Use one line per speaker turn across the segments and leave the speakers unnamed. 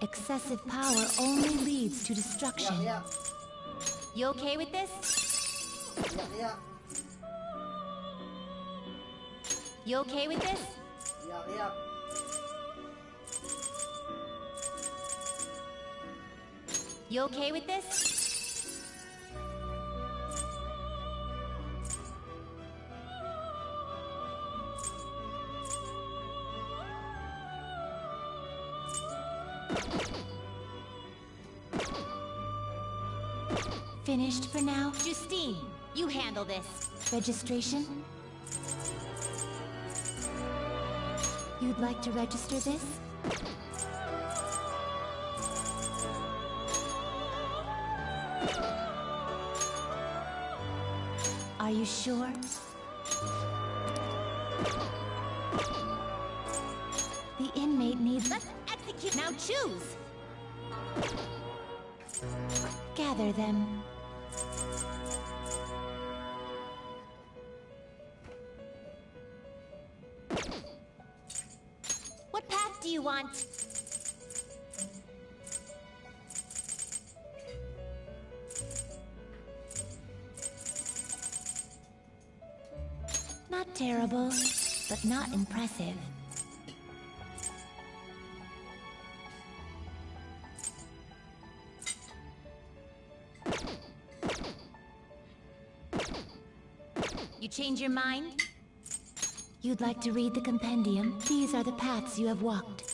Excessive power only leads to destruction. You okay with this? You okay with this? You okay with this? Finished for now? Justine, you handle this. Registration? You'd like to register this? Are you sure? The inmate needs... Let's execute! Now choose! Gather them. What path do you want? Not terrible, but not impressive. You change your mind? You'd like to read the compendium? These are the paths you have walked.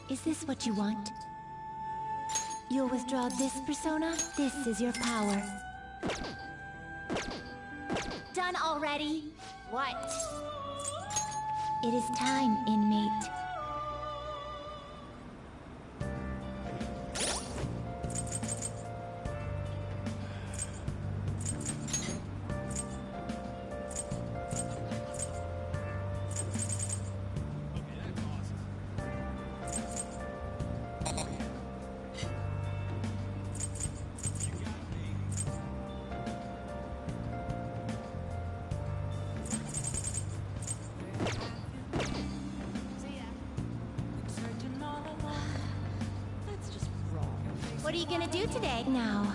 Is this what you want? You'll withdraw this persona? This is your power. Done already? What? It is time, inmate. What are you gonna do today? Now.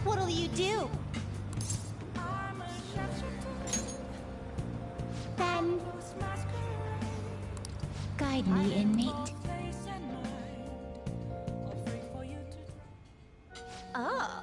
What'll you do? Then... guide me, inmate. Oh.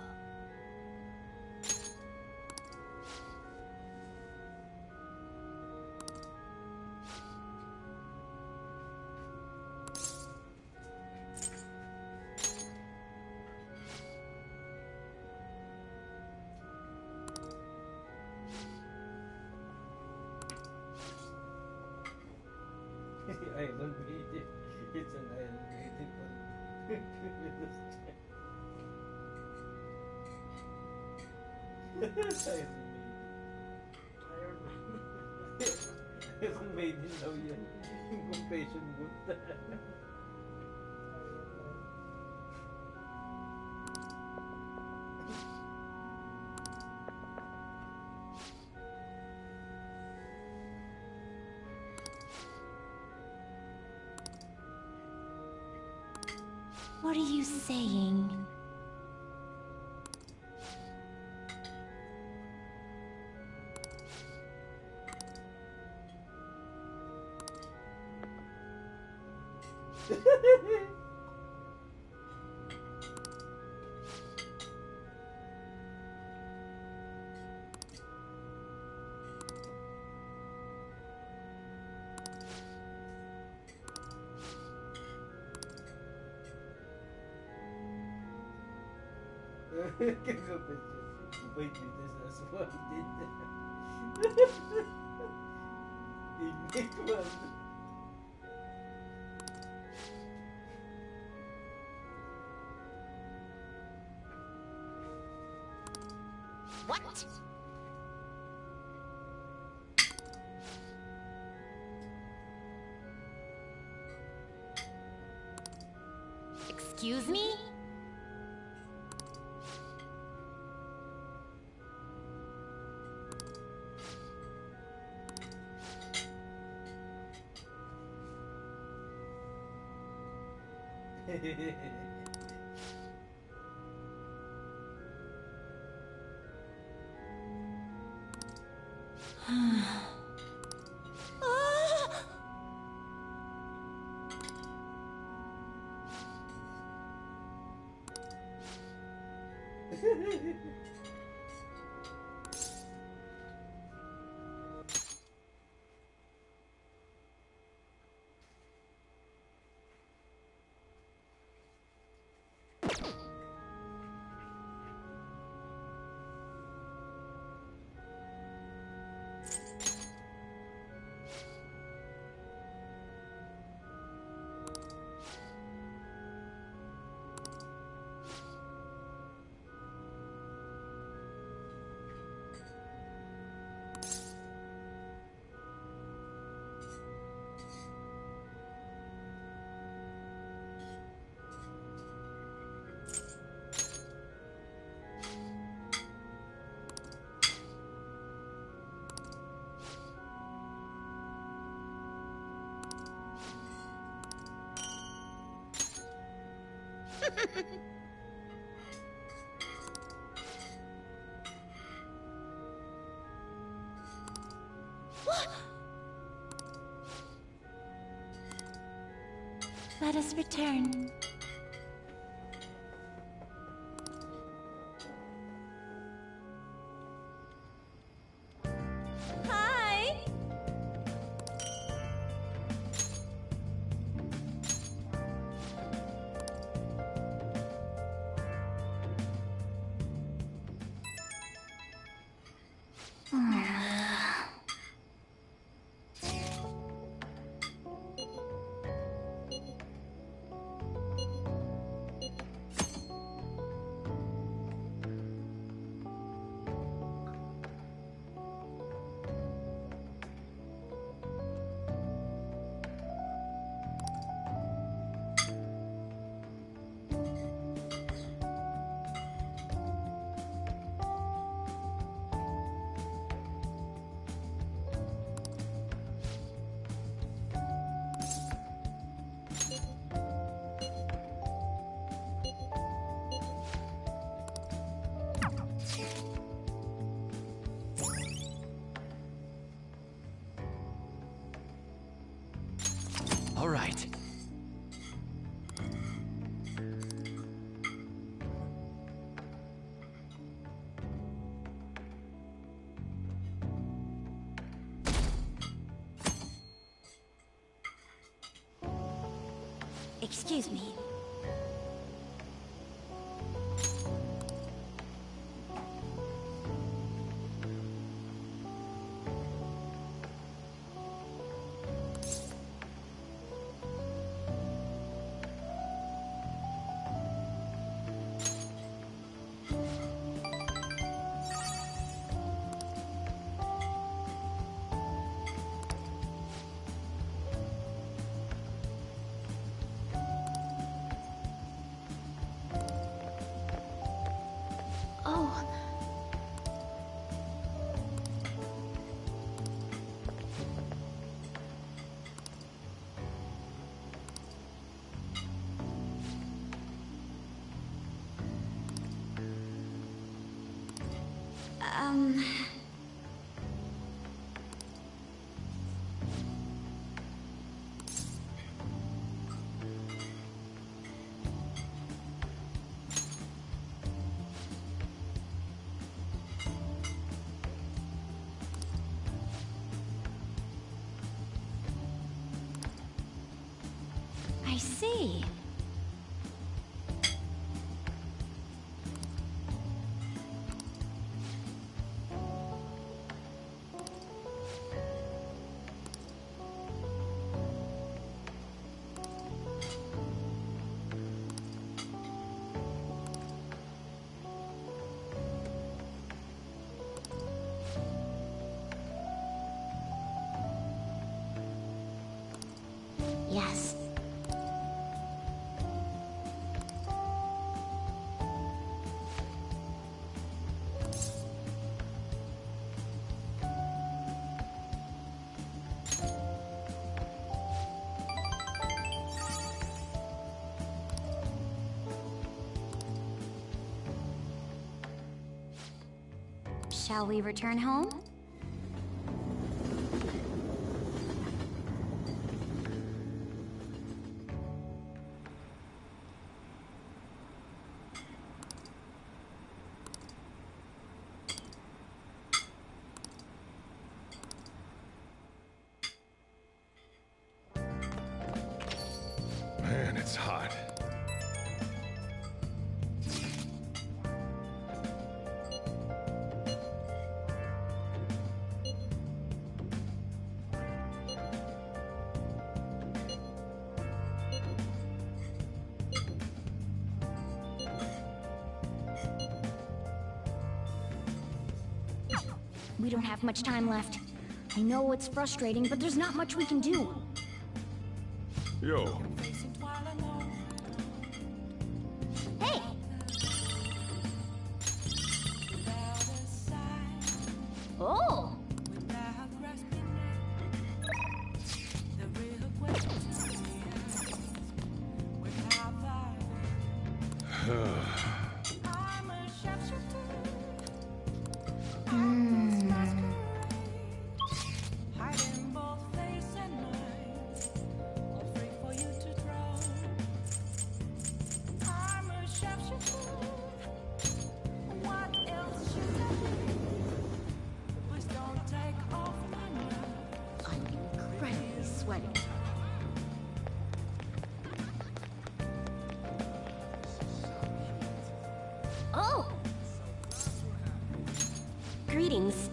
I don't need it. It's an animated one. Isang maiden daw yan. Confession booth.
What are you saying?
Kagapit siya. Wait, dito sa aswang din. Init man.
What? Excuse me? Let us return. Hi!
All right.
Excuse me. Oh. Um... see. Yes. Shall we return home?
Man, it's hot.
We don't have much time left. I know it's frustrating, but there's not much we can do.
Yo,
Hey! Oh! I'm incredibly sweaty. Oh! Greetings.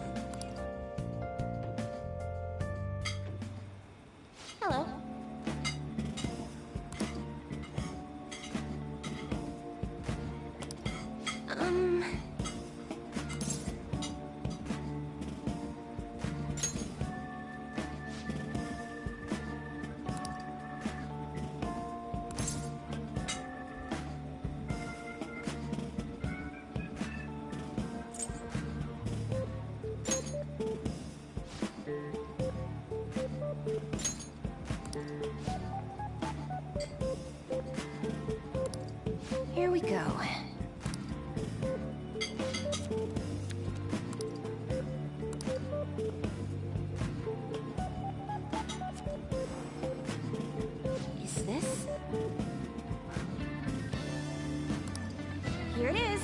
Hello. Here we go. Is this? Here it is.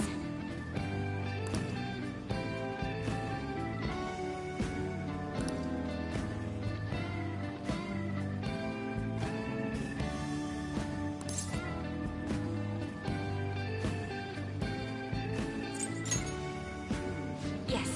Yes.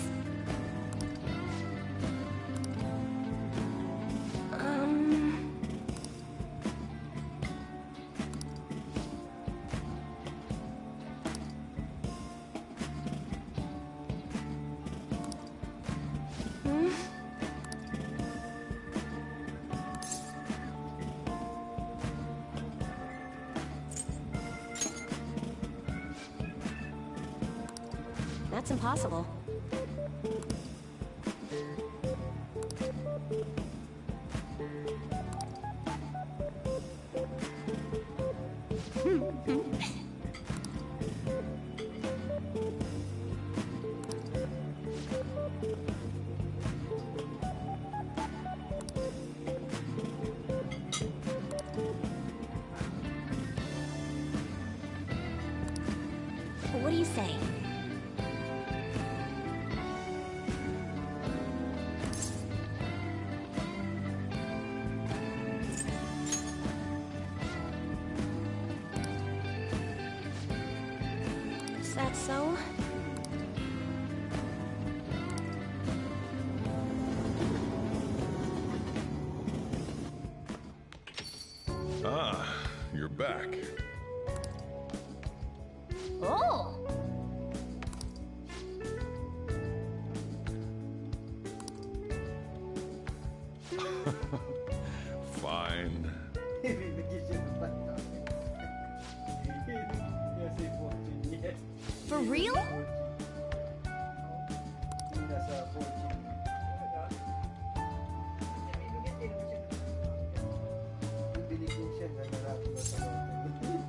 That's impossible. What do you say? So?
Ah, you're back.
Oh!
Fine.
Bibigyan siya ng bata. Kasi fortune niya.
For real?
Yung nasa fortune. Binigyan siya na narapin na sa loob.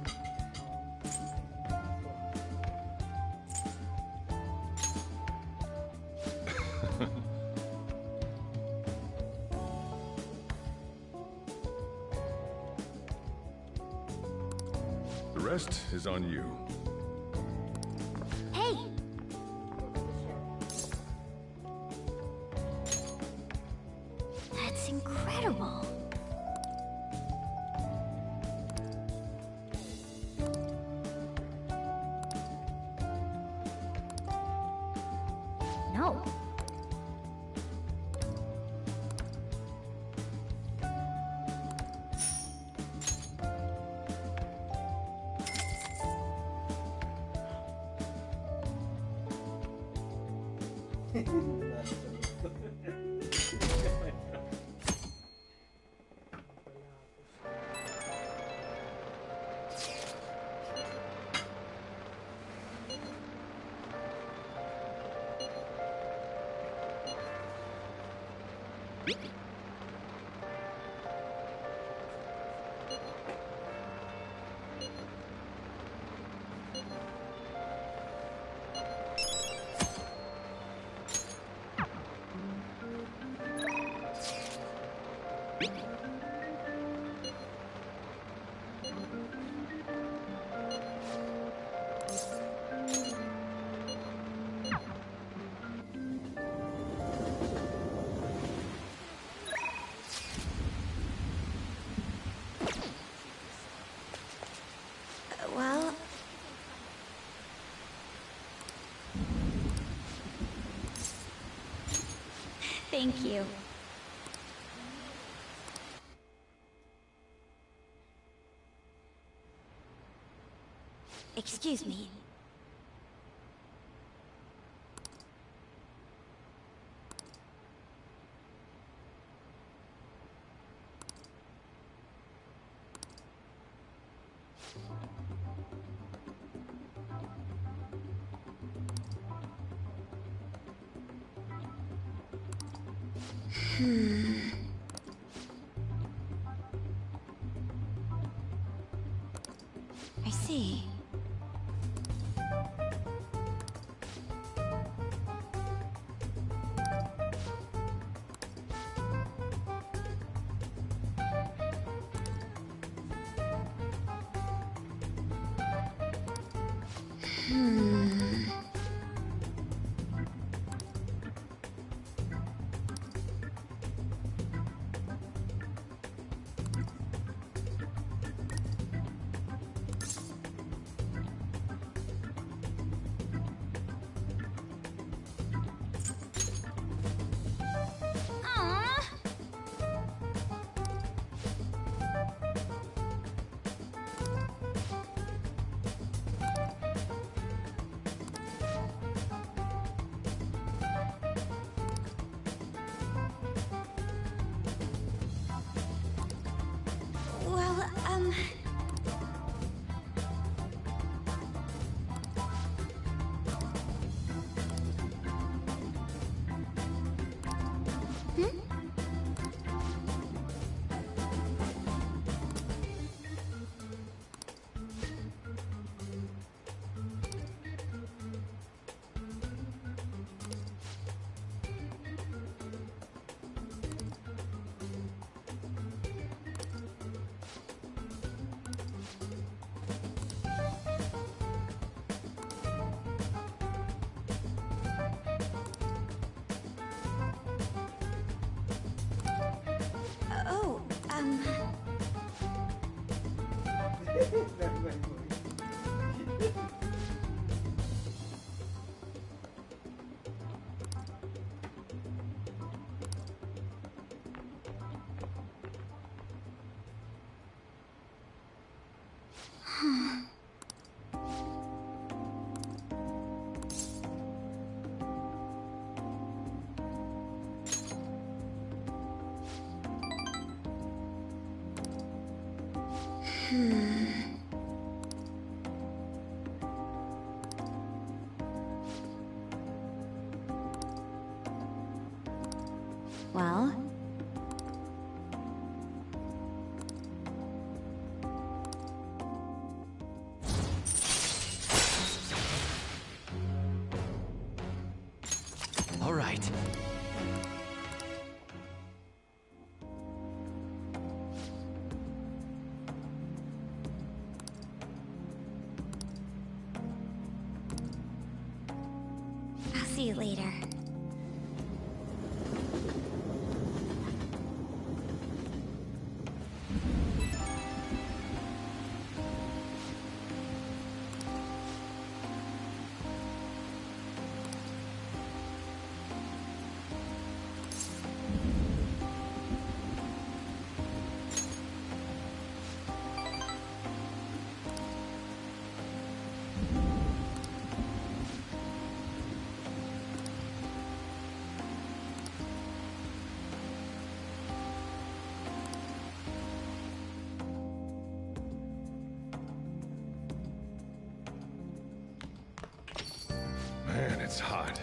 The rest is on you.
Hey! That's incredible. No. Well... Thank you. Excuse me. I see. Aww. Well, Oh, Well?
All right.
I'll see you later.
Man, it's hot.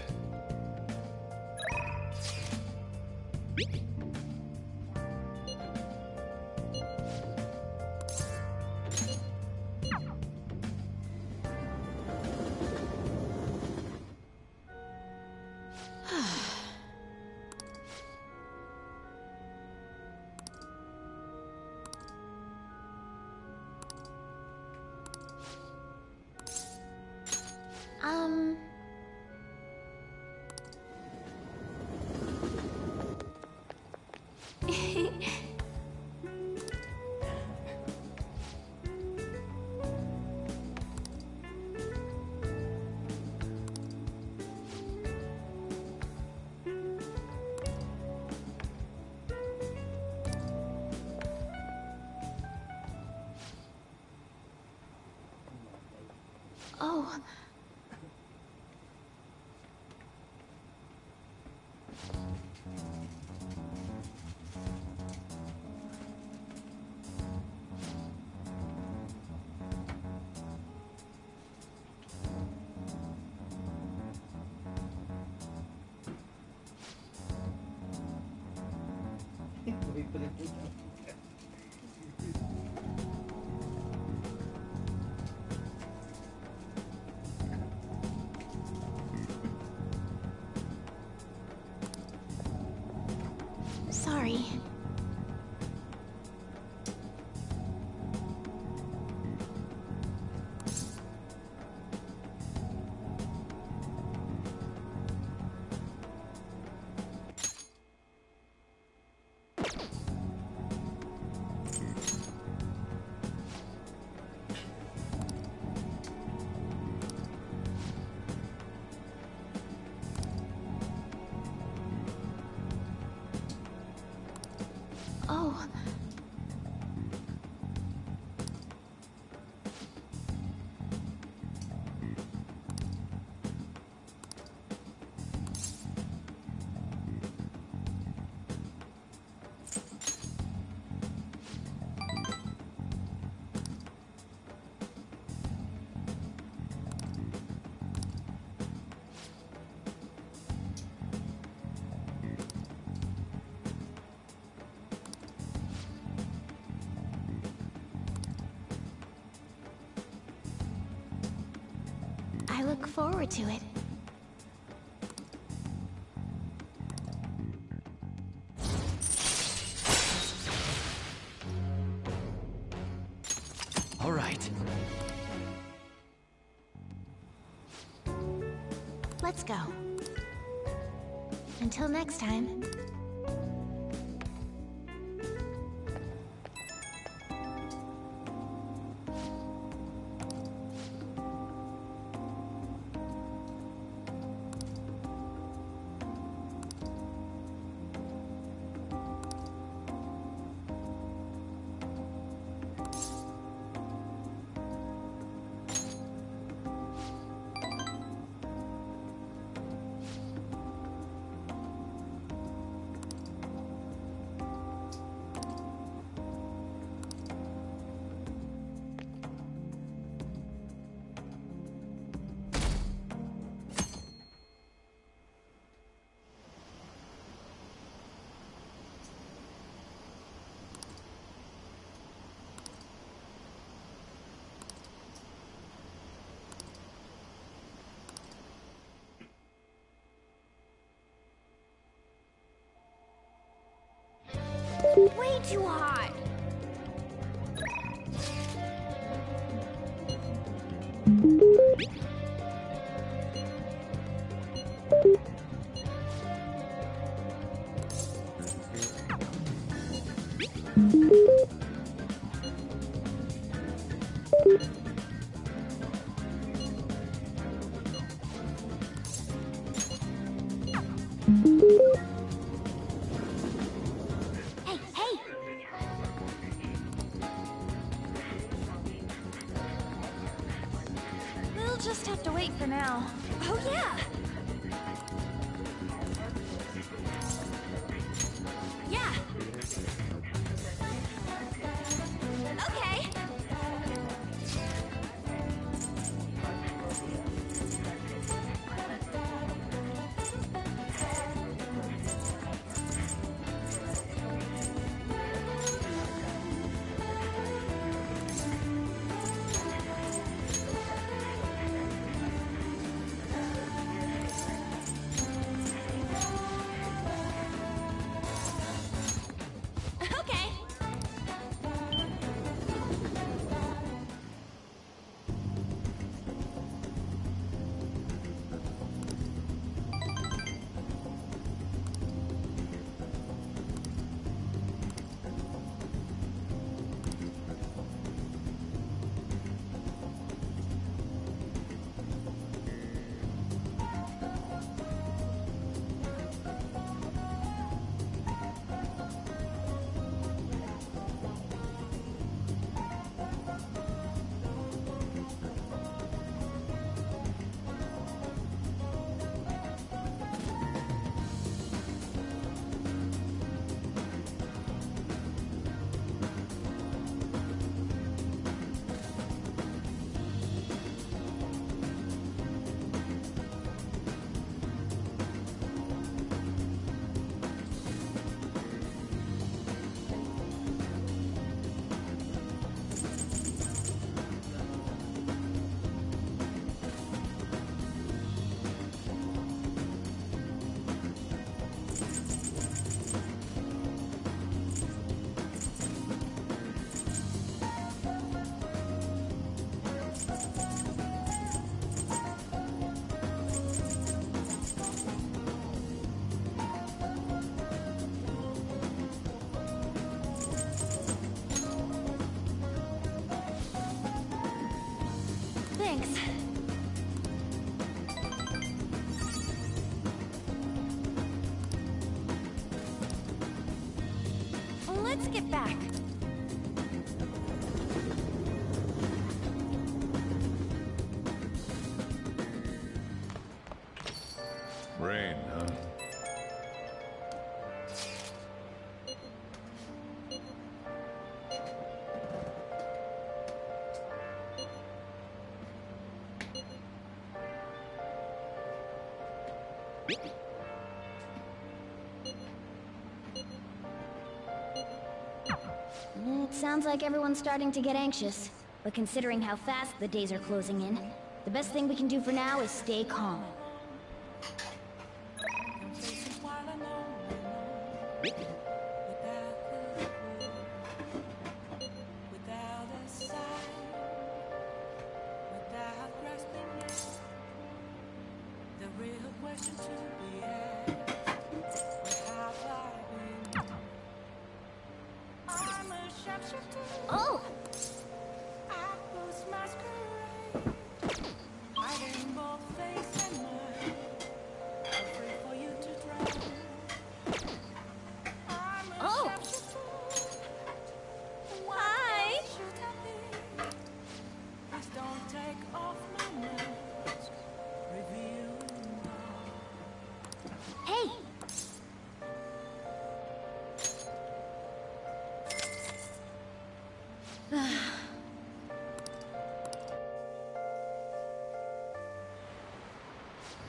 Oh. Sorry. Oh. I look forward to it.
All right.
Let's go. Until next time. too hot. Hey, hey! We'll just have to wait for now. Oh, yeah! Yeah! Okay! Okay! Thanks. Let's get back.
Rain, huh?
It sounds like everyone's starting to get anxious. But considering how fast the days are closing in, the best thing we can do for now is stay calm. Oh! Oh! Hi! Hey!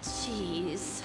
Jeez.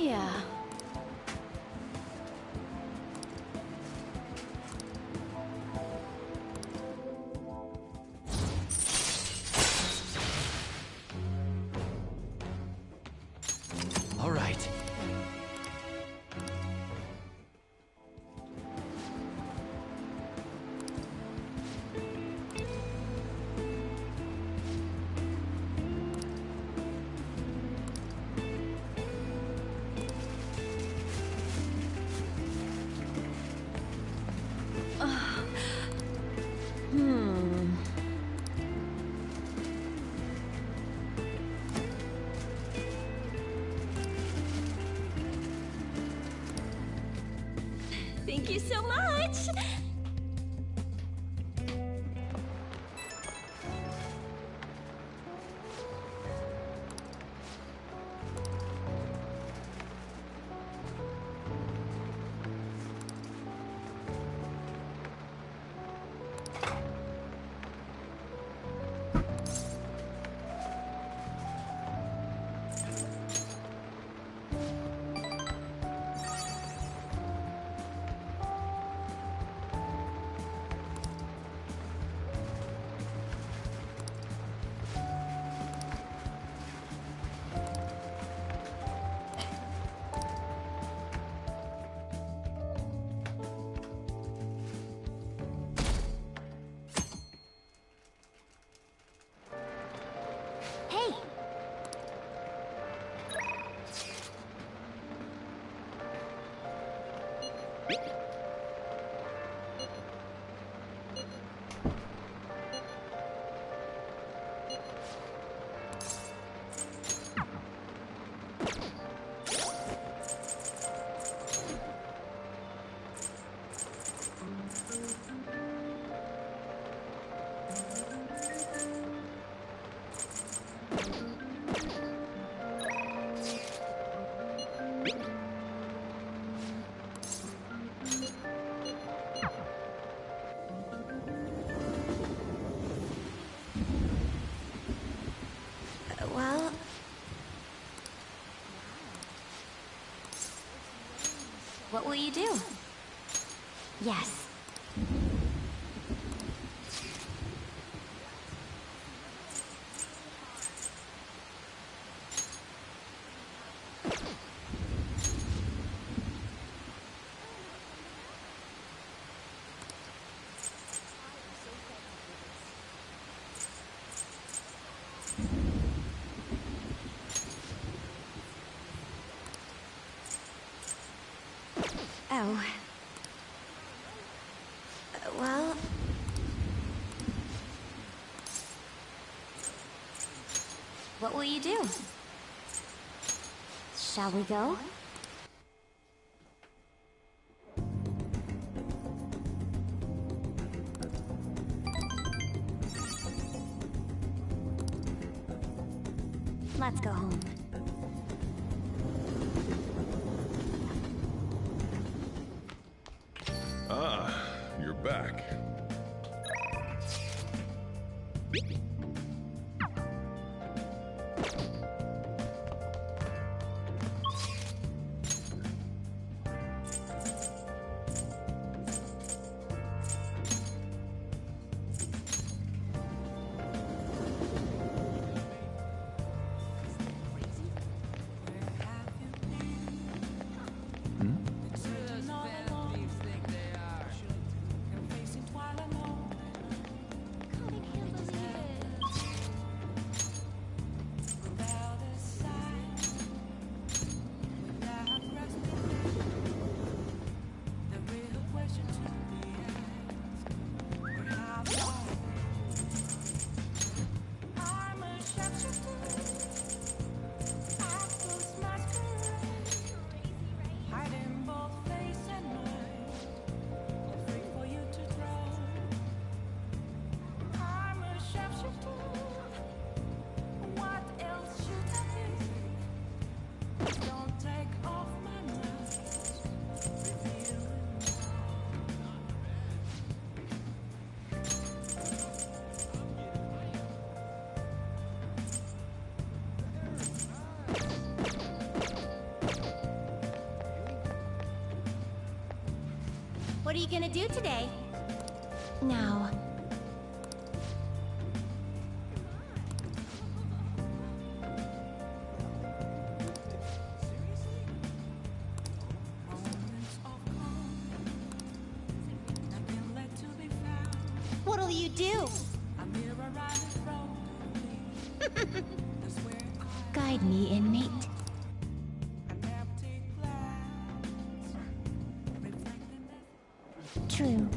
Yeah.
All right.
Thank you so much!
Hey!
Well... What will you do?
Yes.
Oh. Well... What will you do?
Shall we go? Let's go home.
Ah, you're back.
What are you gonna do today?
Now,
What'll you do?
guide me, inmate. True.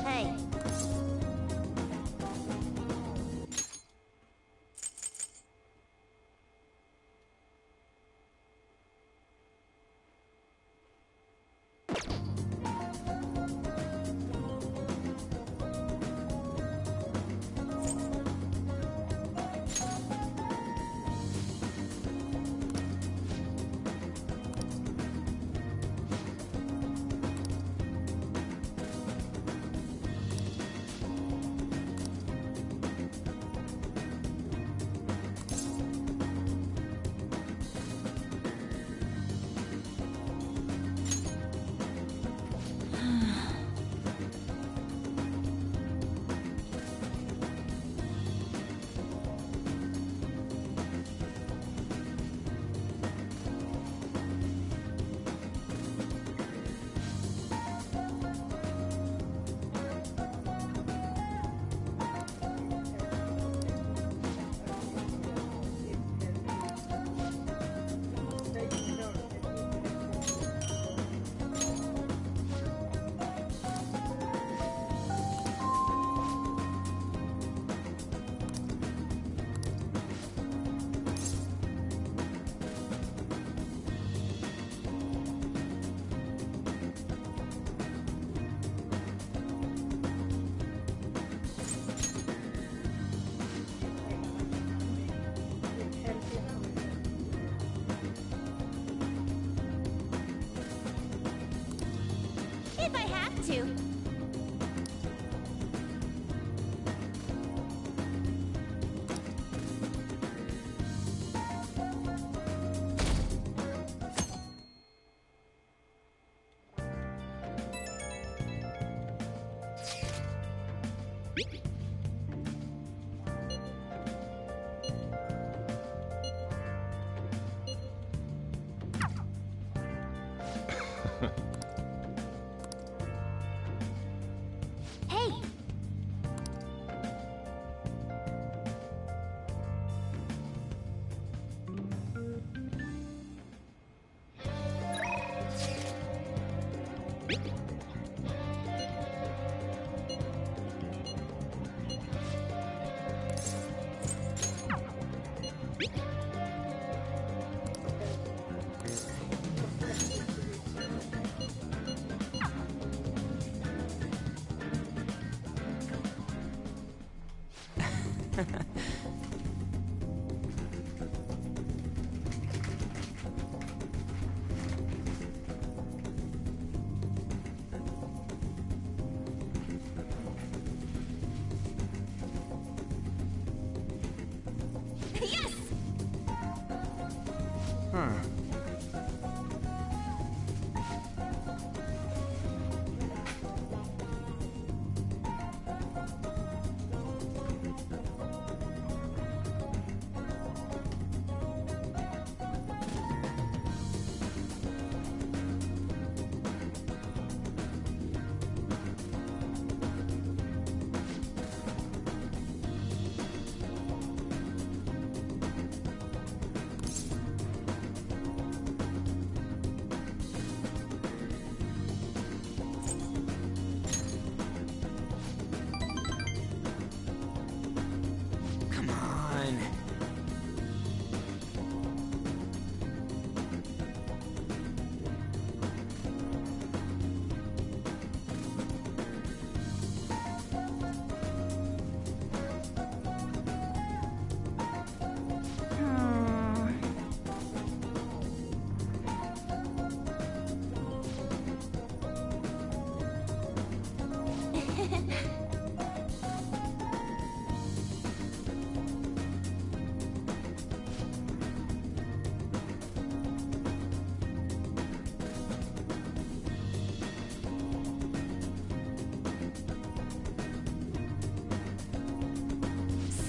Hey.
If I have to.
Hey!
Yes!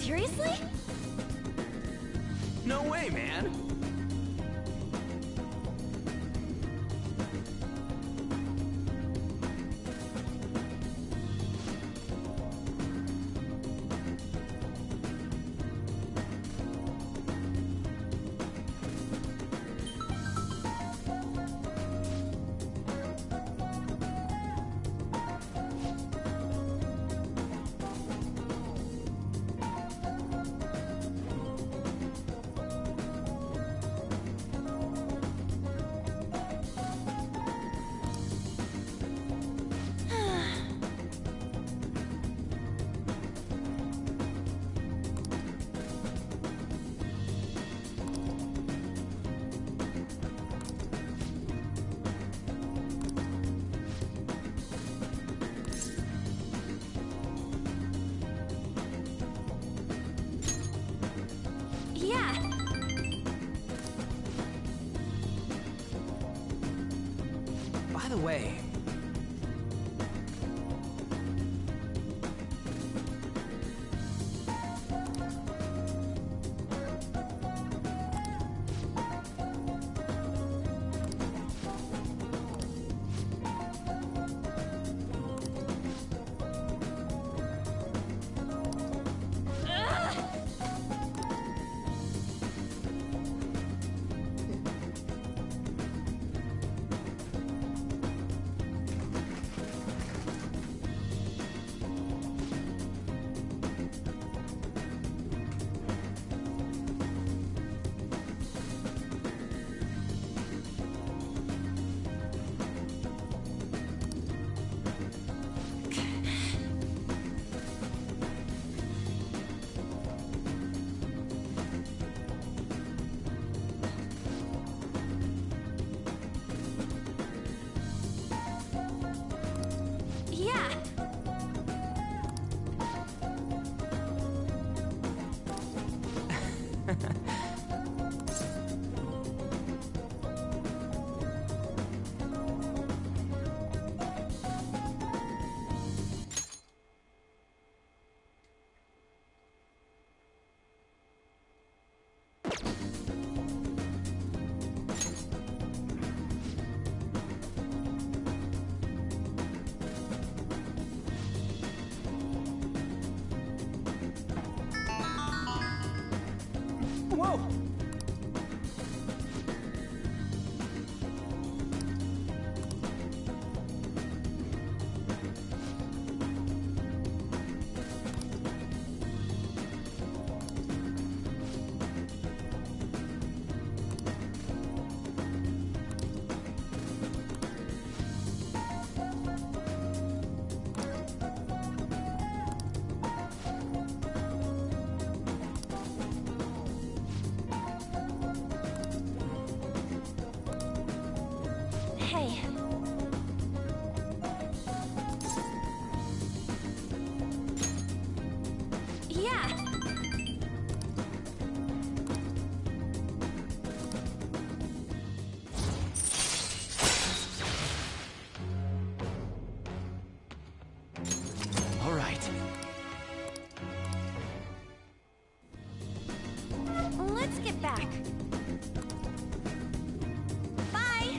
Seriously?
No way, man.
Yeah.
By the way,
Yeah.
whoa!
Hey. Yeah.
All right.
Let's get back. Bye.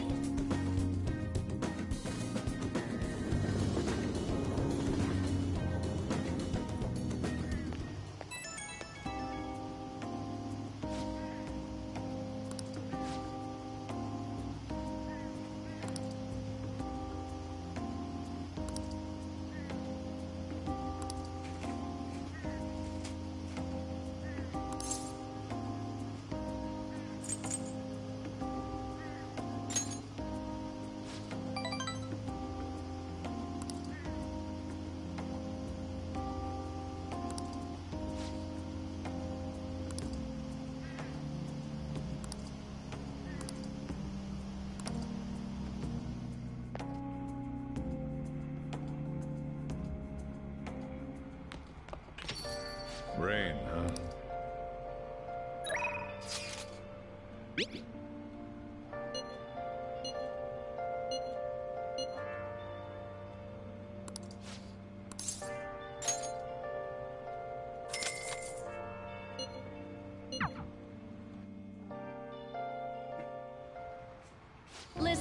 Rain, huh?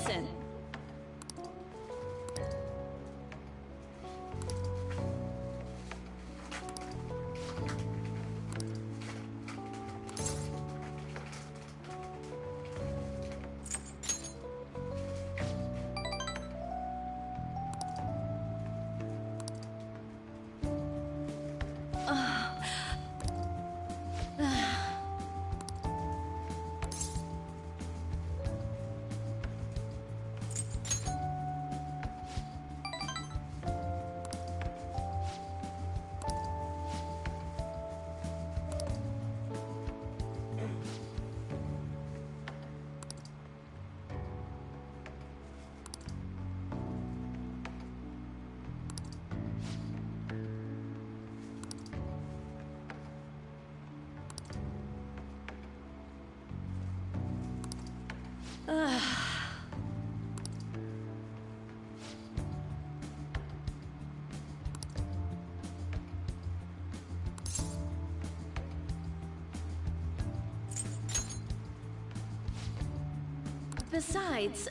listen. Besides,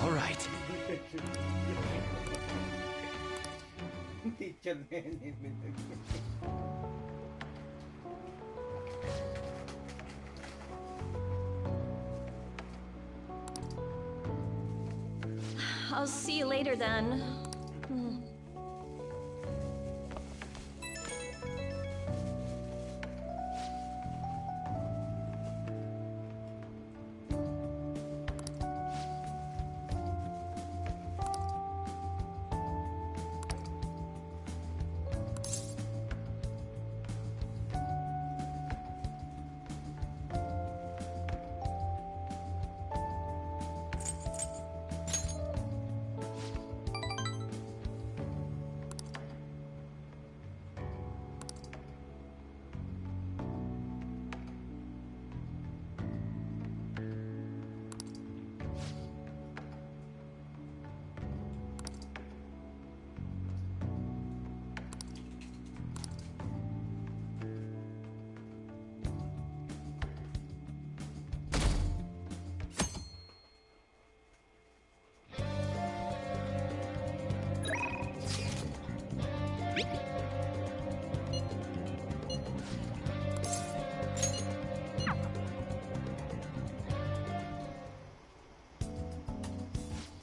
All right.
Teacher na yan eh.
I'll see you later then.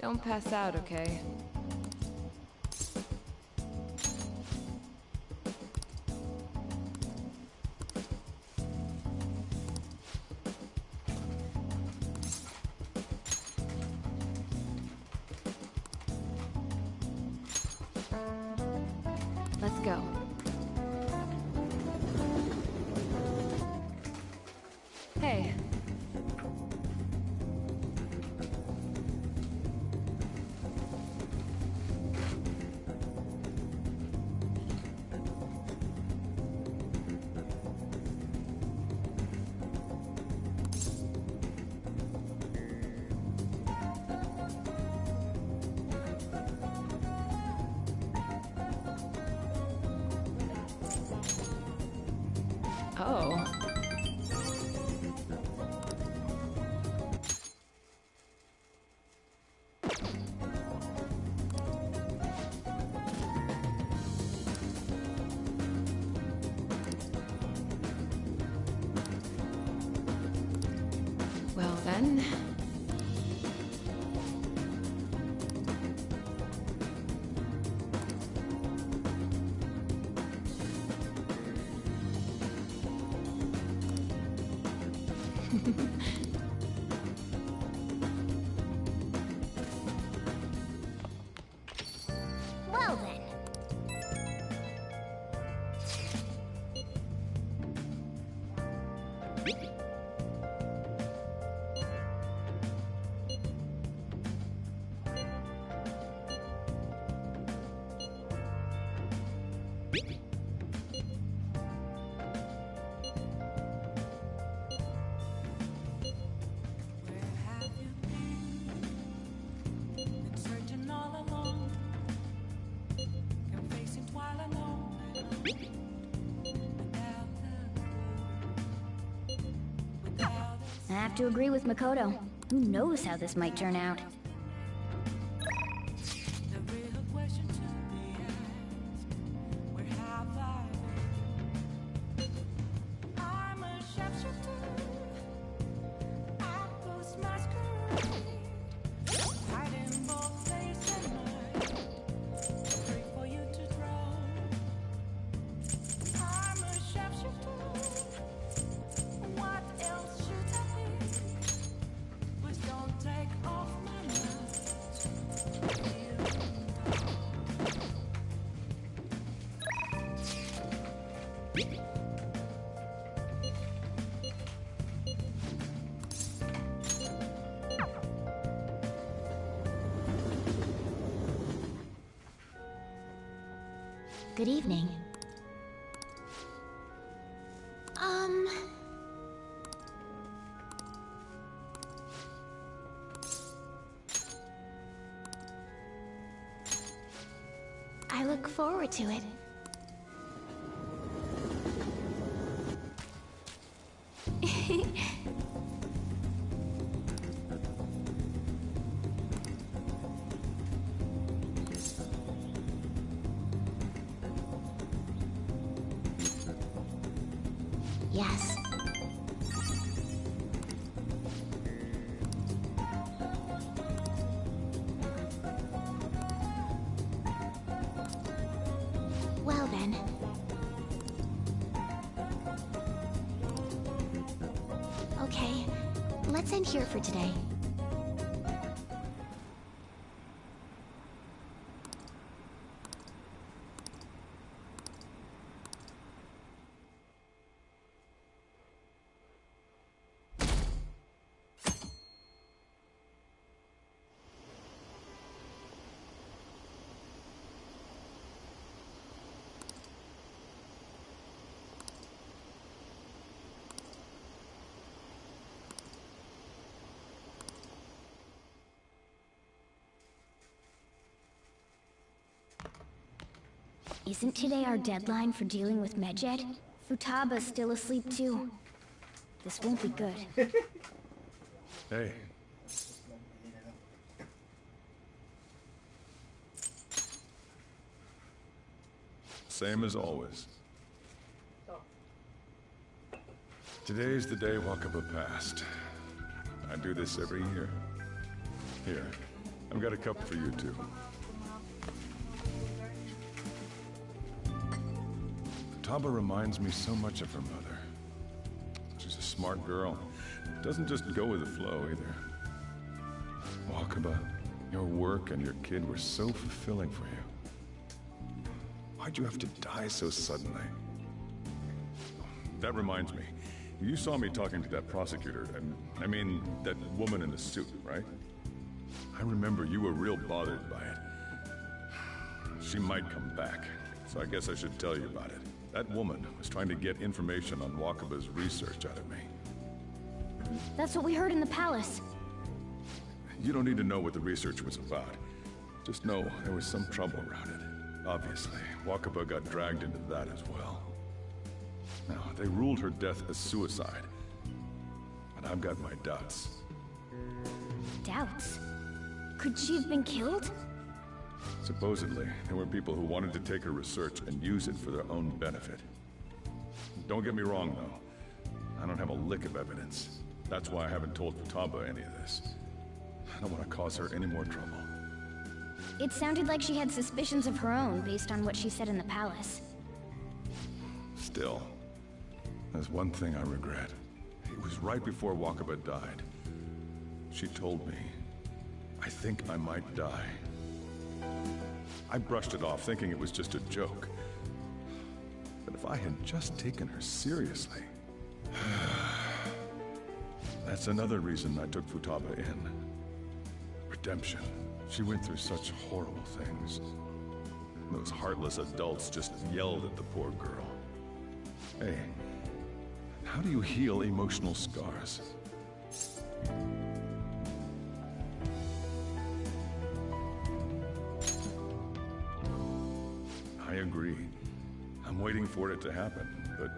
Don't pass out, okay? Let's go. Hey. Oh. Well then.
Well then. have to agree with Makoto. Who knows how this might turn out? Good evening.
I look forward to it.
Yes.
Well then. Okay, let's end here for today.
Isn't today our deadline for dealing with Medjed? Futaba's still asleep too. This won't be good.
Hey, same as always. Today's the day Wakaba passed. I do this every year. Here, I've got a cup for you too. Taba reminds me so much of her mother. She's a smart girl. Doesn't just go with the flow either. Wakaba, your work and your kid were so fulfilling for you. Why'd you have to die so suddenly? That reminds me. You saw me talking to that prosecutor, and I mean, that woman in the suit, right? I remember you were real bothered by it. She might come back, so I guess I should tell you about it. That woman was trying to get information on Wakaba's research out of me.
That's what we heard in the palace.
You don't need to know what the research was about. Just know there was some trouble around it. Obviously, Wakaba got dragged into that as well. Now, they ruled her death as suicide. And I've got my doubts.
Doubts? Could she have been killed?
Supposedly, there were people who wanted to take her research and use it for their own benefit. Don't get me wrong, though. I don't have a lick of evidence. That's why I haven't told Futaba any of this. I don't want to cause her any more trouble.
It sounded like she had suspicions of her own based on what she said in the palace.
Still, there's one thing I regret. It was right before Wakaba died. She told me, I think I might die. I brushed it off, thinking it was just a joke. But if I had just taken her seriously... That's another reason I took Futaba in. Redemption. She went through such horrible things. Those heartless adults just yelled at the poor girl. Hey, how do you heal emotional scars? I agree. I'm waiting for it to happen, but...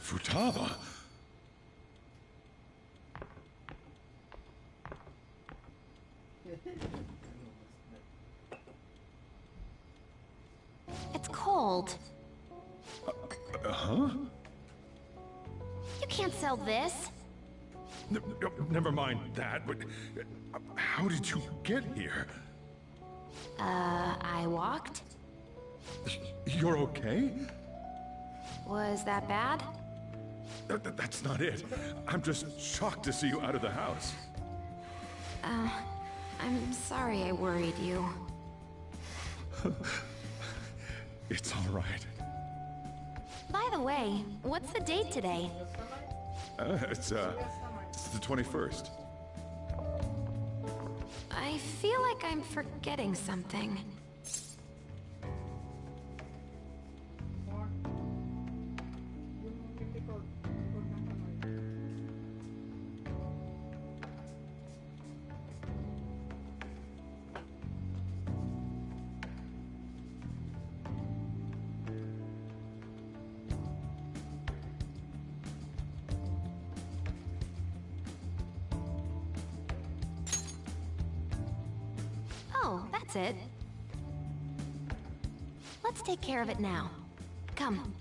Futaba!
You can't sell this.
Never mind that, but how did you get here?
I walked?
You're okay?
Was that bad?
That's not it. I'm just shocked to see you out of the house.
I'm sorry I worried you.
It's all right.
By the way, what's the date today?
It's the 21st.
I feel like I'm forgetting something. Oh, that's it. Let's take care of it now. Come.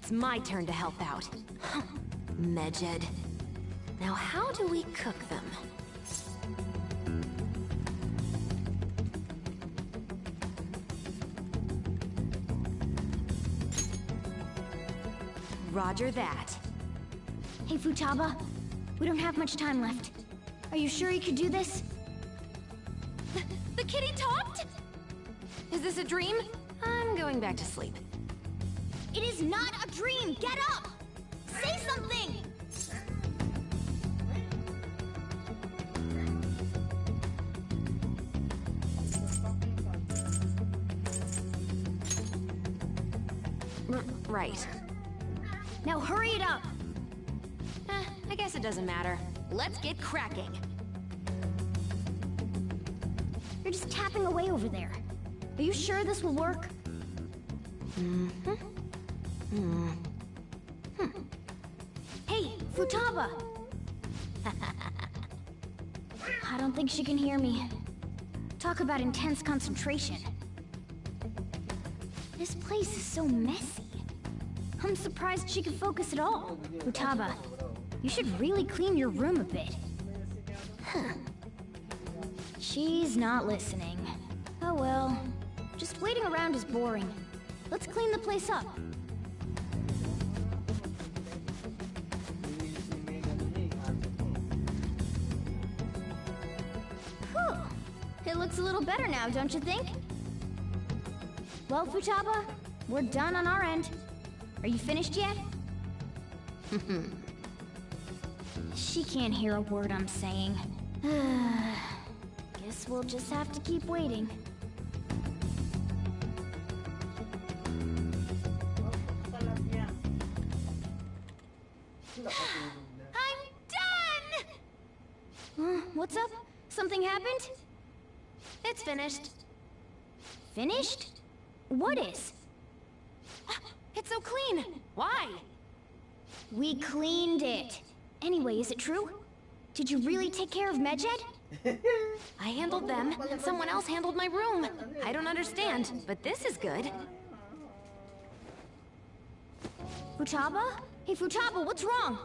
It's my turn to help out. Medjed. Now how do we cook them? Roger that.
Hey, Futaba. We don't have much time left. Are you sure you could do this?
The kitty talked? Is this a dream? I'm going back to sleep.
It is not a dream! Get up! Say something!
Right.
Now hurry it up!
I guess it doesn't matter. Let's get cracking.
You're just tapping away over there. Are you sure this will work? Hey, Futaba! I don't think she can hear me. Talk about intense concentration. This place is so messy. I'm surprised she can focus at all. Futaba, you should really clean your room a bit. She's not listening. Oh well. Just waiting around is boring. Let's clean the place up. Whew. It looks a little better now, don't you think? Well, Futaba, we're done on our end. Are you finished yet? She can't hear a word I'm saying. Guess we'll just have to keep waiting. I'm done! What's up? Something happened?
It's finished.
Finished? What is?
It's so clean. Why?
We cleaned it. Anyway, is it true? Did you really take care of Medjed?
I handled them, and someone else handled my room. I don't understand, but this is good.
Futaba? Hey, Futaba, what's wrong?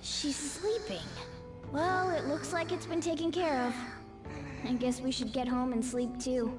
She's sleeping. Well, it looks like it's been taken care of. I guess we should get home and sleep too.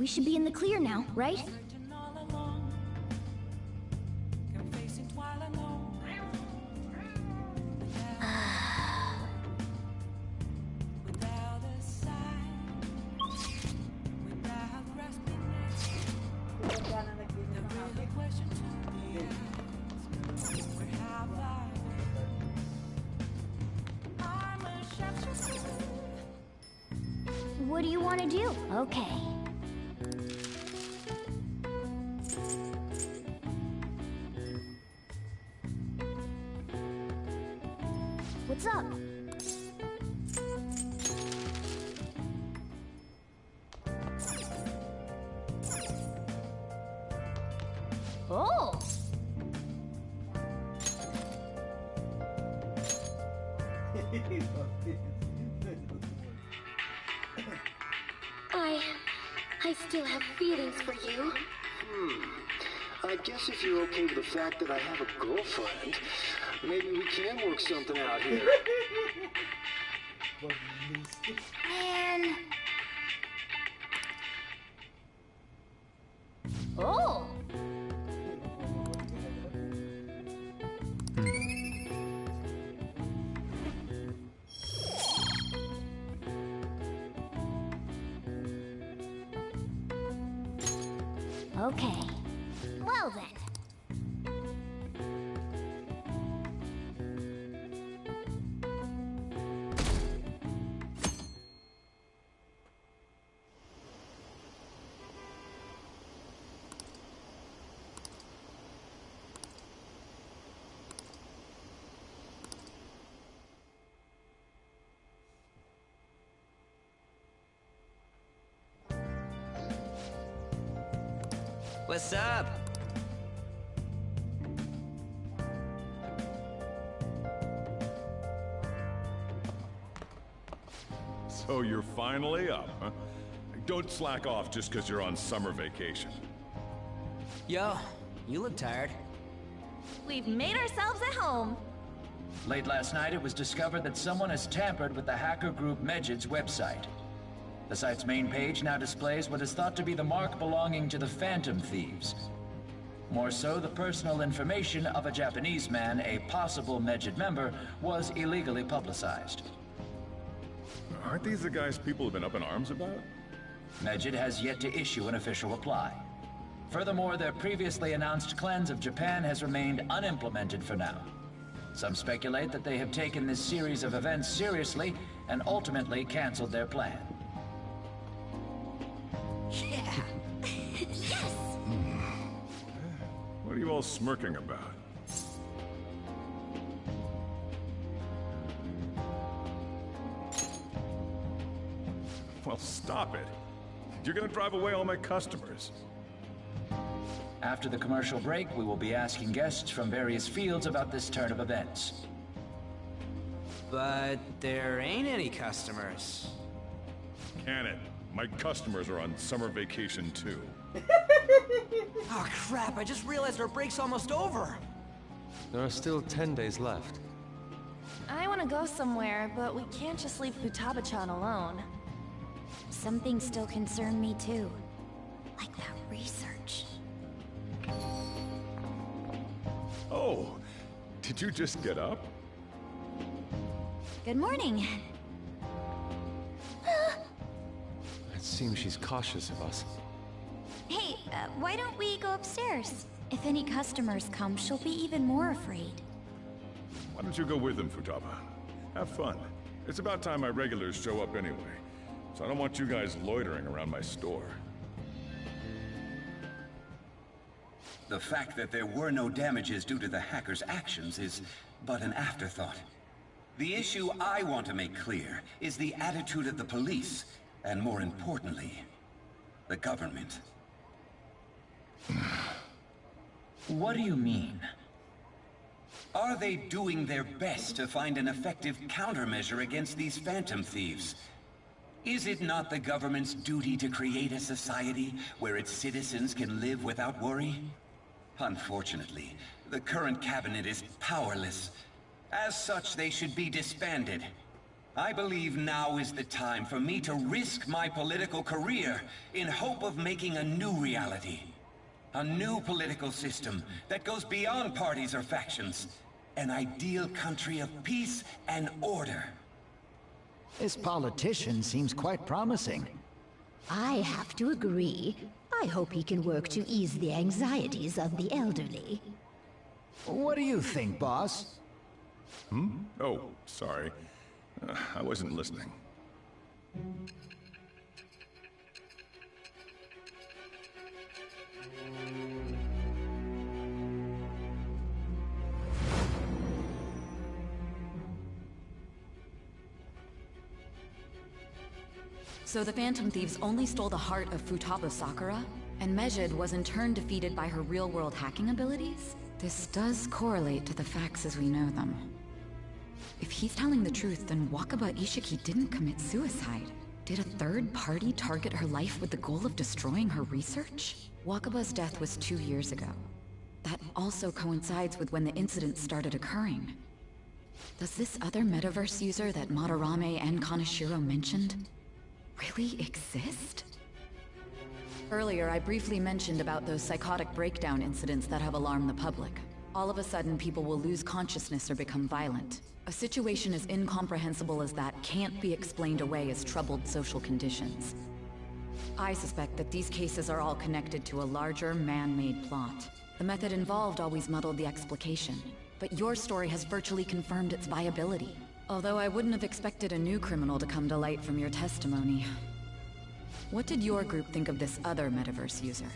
We should be in the clear now, right? What do you want to do? Okay. What's up? Oh!
I still have feelings for you.
I guess if you're okay with the fact that I have a girlfriend, maybe we can work something out here.
Man. Oh! Okay. Well then.
What's up?
So you're finally up, huh? Don't slack off just because you're on summer vacation.
Yo, you look tired.
We've made ourselves at home.
Late last night, it was discovered that someone has tampered with the hacker group Medjid's website. The site's main page now displays what is thought to be the mark belonging to the Phantom Thieves. More so, the personal information of a Japanese man, a possible Medjid member, was illegally publicized.
Aren't these the guys people have been up in arms about?
Medjid has yet to issue an official reply. Furthermore, their previously announced cleanse of Japan has remained unimplemented for now. Some speculate that they have taken this series of events seriously and ultimately canceled their plan.
Yeah. Yes!
What are you all smirking about? Well, stop it. You're gonna drive away all my customers.
After the commercial break, we will be asking guests from various fields about this turn of events.
But there ain't any customers.
Can it? My customers are on summer vacation too.
Oh crap, I just realized our break's almost over.
There are still 10 days left.
I want to go somewhere, but we can't just leave Futaba-chan alone.
Some things still concern me too. Like that research.
Oh, did you just get up?
Good morning.
It seems she's cautious of us.
Hey, why don't we go upstairs? If any customers come, she'll be even more afraid.
Why don't you go with them, Futaba? Have fun. It's about time my regulars show up anyway, so I don't want you guys loitering around my store.
The fact that there were no damages due to the hackers' actions is but an afterthought. The issue I want to make clear is the attitude of the police, and more importantly, the government.
What do you mean?
Are they doing their best to find an effective countermeasure against these Phantom Thieves? Is it not the government's duty to create a society where its citizens can live without worry? Unfortunately, the current cabinet is powerless. As such, they should be disbanded. I believe now is the time for me to risk my political career in hope of making a new reality. A new political system that goes beyond parties or factions. An ideal country of peace and order.
This politician seems quite promising.
I have to agree. I hope he can work to ease the anxieties of the elderly.
What do you think, boss?
Oh, sorry. I wasn't listening.
So the Phantom Thieves only stole the heart of Futaba Sakura, and Mejid was in turn defeated by her real-world hacking abilities? This does correlate to the facts as we know them. If he's telling the truth, then Wakaba Ishiki didn't commit suicide. Did a third party target her life with the goal of destroying her research? Wakaba's death was 2 years ago. That also coincides with when the incident started occurring. Does this other metaverse user that Madarame and Kaneshiro mentioned really exist? Earlier, I briefly mentioned about those psychotic breakdown incidents that have alarmed the public. All of a sudden, people will lose consciousness or become violent. A situation as incomprehensible as that can't be explained away as troubled social conditions. I suspect that these cases are all connected to a larger, man-made plot. The method involved always muddled the explication, but your story has virtually confirmed its viability. Although I wouldn't have expected a new criminal to come to light from your testimony. What did your group think of this other metaverse user?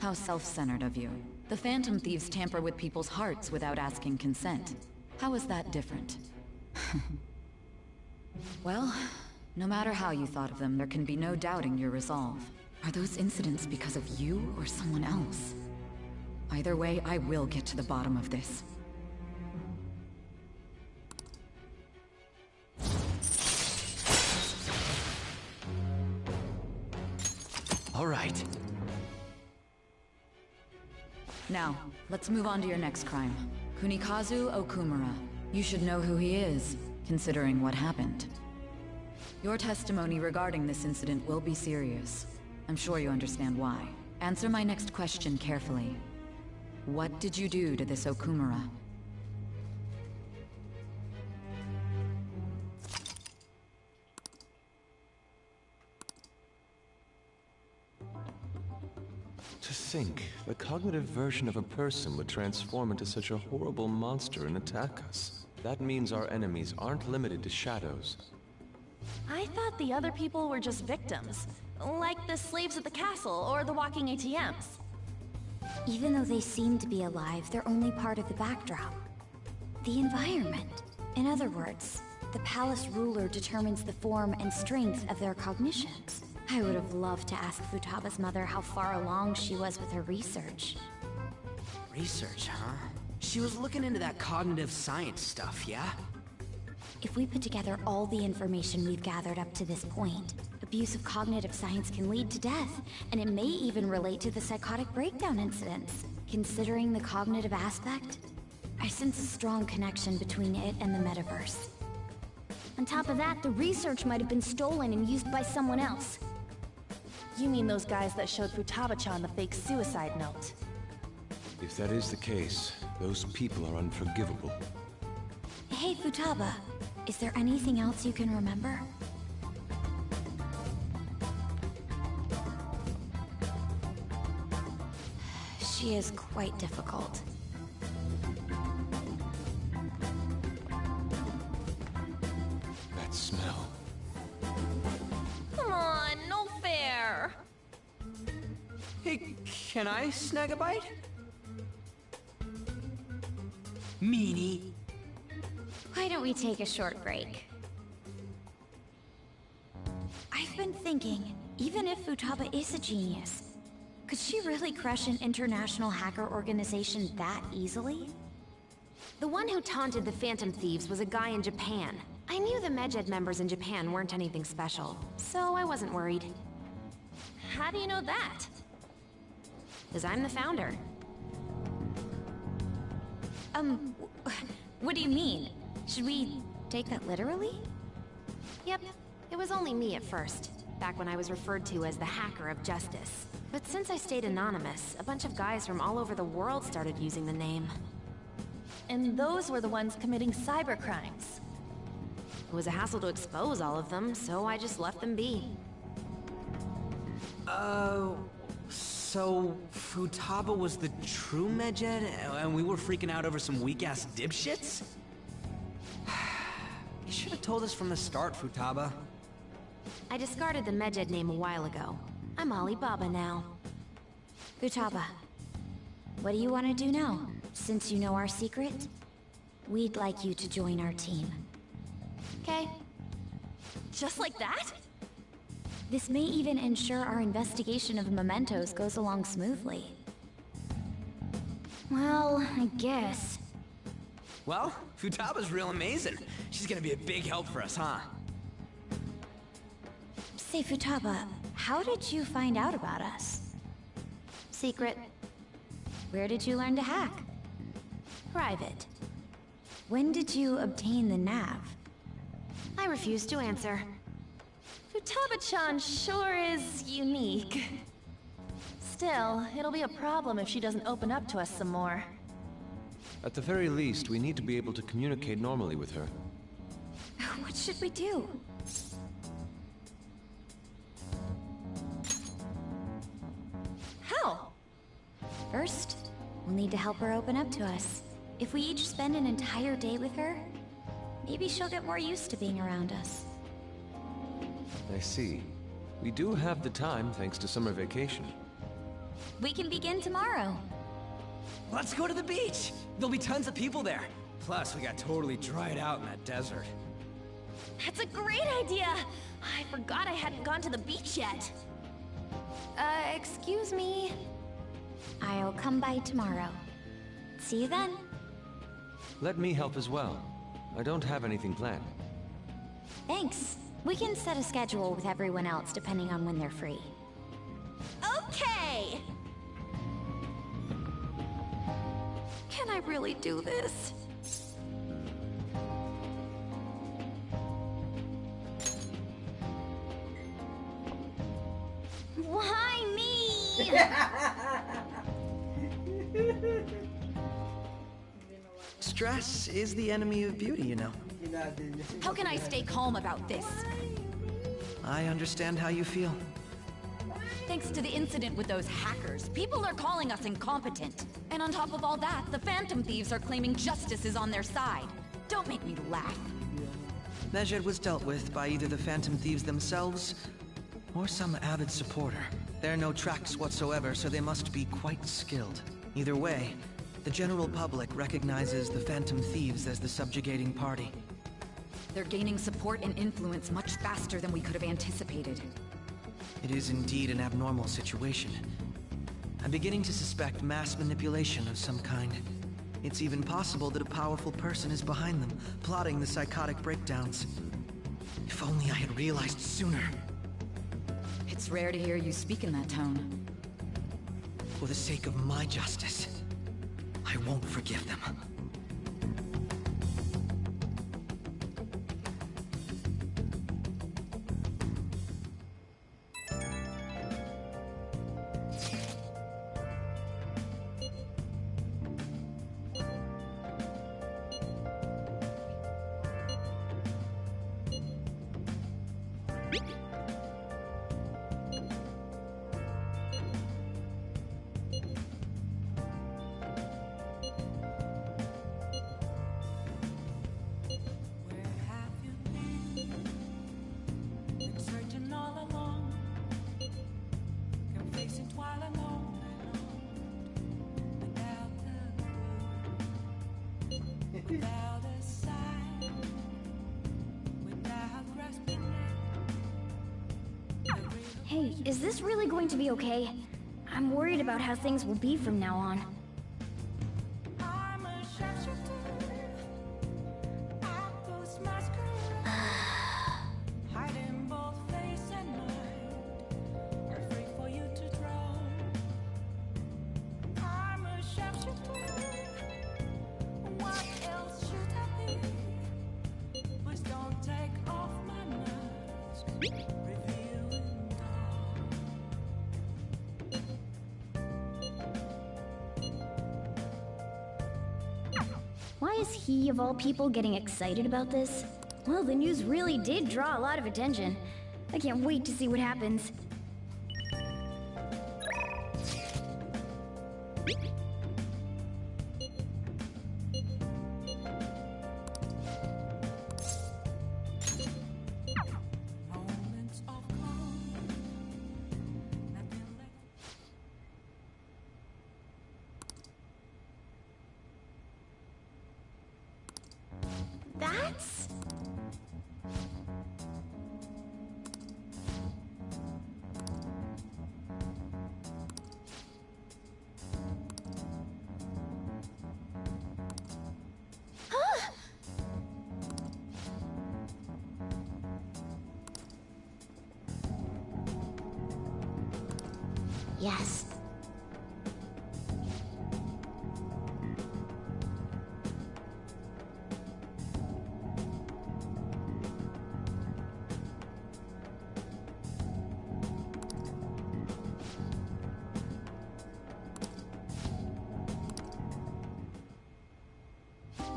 How self-centered of you. The Phantom Thieves tamper with people's hearts without asking consent. How is that different? Well, no matter how you thought of them, there can be no doubting your resolve. Are those incidents because of you or someone else? Either way, I will get to the bottom of this.
All right.
Now, let's move on to your next crime. Kunikazu Okumura. You should know who he is, considering what happened. Your testimony regarding this incident will be serious. I'm sure you understand why. Answer my next question carefully. What did you do to this Okumura?
To think, the cognitive version of a person would transform into such a horrible monster and attack us. That means our enemies aren't limited to shadows.
I thought the other people were just victims. Like the slaves at the castle or the walking ATMs.
Even though they seem to be alive, they're only part of the backdrop. The environment. In other words, the palace ruler determines the form and strength of their cognitions. I would have loved to ask Futaba's mother how far along she was with her research.
Research, huh? She was looking into that cognitive science stuff, yeah?
If we put together all the information we've gathered up to this point, abuse of cognitive science can lead to death, and it may even relate to the psychotic breakdown incidents. Considering the cognitive aspect, I sense a strong connection between it and the metaverse. On top of that, the research might have been stolen and used by someone else.
You mean those guys that showed Futaba-chan the fake suicide note?
If that is the case, those people are unforgivable.
Hey, Futaba. Is there anything else you can remember? She is quite difficult.
That smell.
Come on, no fair!
Hey, can I snag a bite? Meanie.
Why don't we take a short break? I've been thinking, even if Futaba is a genius, could she really crush an international hacker organization that easily?
The one who taunted the Phantom Thieves was a guy in Japan. I knew the Medjed members in Japan weren't anything special, so I wasn't worried.
How do you know that?
Because I'm the founder.
What do you mean? Should we take that literally?
Yep, it was only me at first, back when I was referred to as the Hacker of Justice. But since I stayed anonymous, a bunch of guys from all over the world started using the name.
And those were the ones committing cybercrimes.
It was a hassle to expose all of them, so I just left them be.
So Futaba was the true Medjed, and we were freaking out over some weak-ass dipshits? You should have told us from the start, Futaba.
I discarded the Medjed name a while ago. I'm Alibaba now.
Futaba, what do you want to do now? Since you know our secret, we'd like you to join our team.
Okay.
Just like that?
This may even ensure our investigation of mementos goes along smoothly. Well, I guess.
Well, Futaba's real amazing. She's gonna be a big help for us, huh?
Say, Futaba, how did you find out about us?
Secret.
Where did you learn to hack?
Private.
When did you obtain the nav?
I refuse to answer.
Futaba-chan sure is unique. Still, it'll be a problem if she doesn't open up to us some more.
At the very least, we need to be able to communicate normally with her.
What should we do?
How?
First, we'll need to help her open up to us. If we each spend an entire day with her, maybe she'll get more used to being around us.
I see. We do have the time thanks to summer vacation.
We can begin tomorrow.
Let's go to the beach! There'll be tons of people there. Plus, we got totally dried out in that desert.
That's a great idea! I forgot I hadn't gone to the beach yet.
Excuse me?
I'll come by tomorrow. See you then.
Let me help as well. I don't have anything planned.
Thanks. We can set a schedule with everyone else depending on when they're free.
Okay!
Can I really do this?
Why me?
Stress is the enemy of beauty, you know.
How can I stay calm about this?
I understand how you feel.
Thanks to the incident with those hackers, people are calling us incompetent. And on top of all that, the Phantom Thieves are claiming justice is on their side. Don't make me laugh.
Medjed was dealt with by either the Phantom Thieves themselves or some avid supporter. There are no tracks whatsoever, so they must be quite skilled. Either way, the general public recognizes the Phantom Thieves as the subjugating party.
They're gaining support and influence much faster than we could have anticipated.
It is indeed an abnormal situation. I'm beginning to suspect mass manipulation of some kind. It's even possible that a powerful person is behind them, plotting the psychotic breakdowns. If only I had realized sooner.
It's rare to hear you speak in that tone.
For the sake of my justice, I won't forgive them.
Hey, is this really going to be okay? I'm worried about how things will be from now on. Why is he, of all people, getting excited about this? Well, the news really did draw a lot of attention. I can't wait to see what happens.
That's... Yes.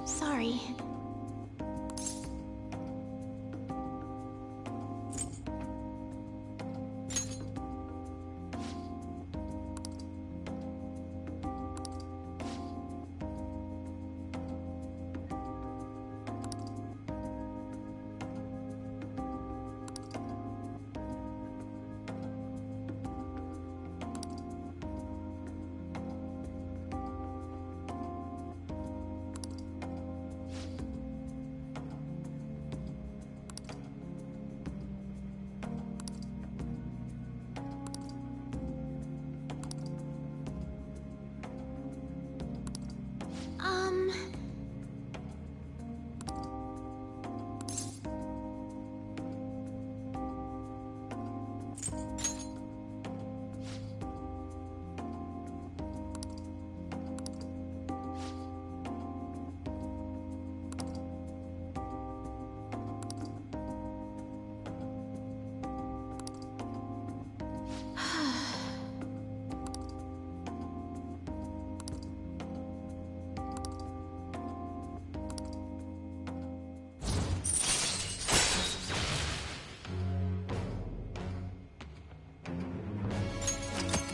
Sorry.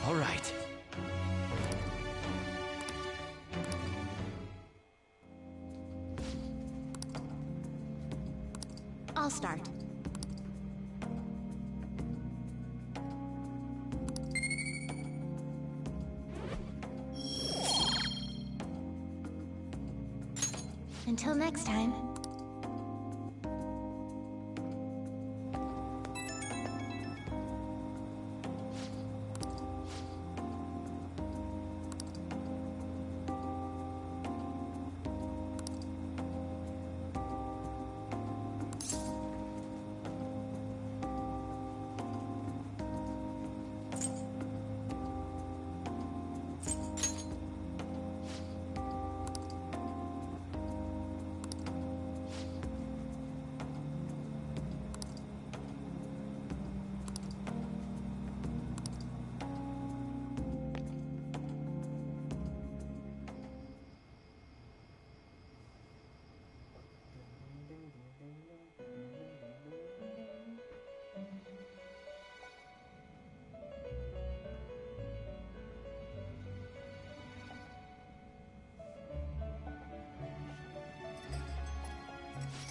All right.
I'll start. Until next time.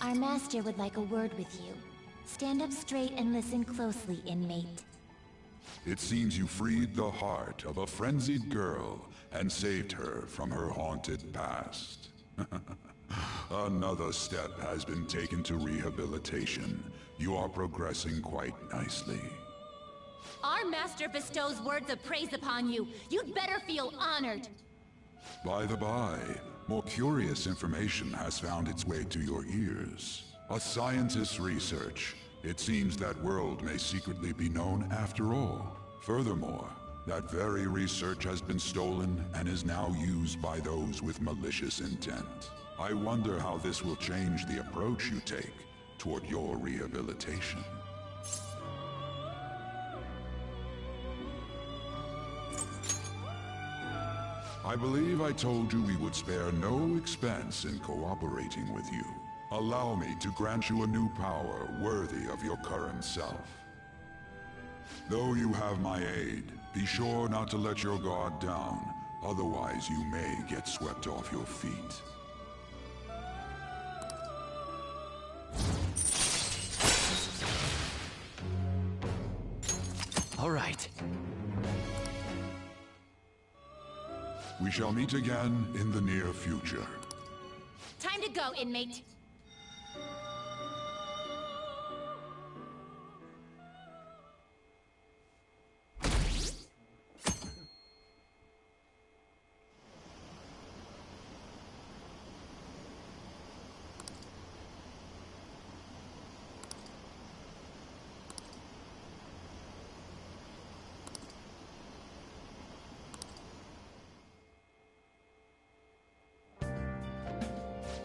Our master would like a word with you. Stand up straight and listen closely, inmate.
It seems you freed the heart of a frenzied girl and saved her from her haunted past. Another step has been taken to rehabilitation. You are progressing quite nicely.
Our master bestows words of praise upon you. You'd better feel honored.
By the by, more curious information has found its way to your ears. A scientist's research. It seems that world may secretly be known after all. Furthermore, that very research has been stolen and is now used by those with malicious intent. I wonder how this will change the approach you take toward your rehabilitation.
I believe I told you we would spare no expense in cooperating with you. Allow me to grant you a new power worthy of your current self. Though you have my aid, be sure not to let your guard down, otherwise you may get swept off your feet.
All right.
We shall meet again in the near future.
Time to go, inmate.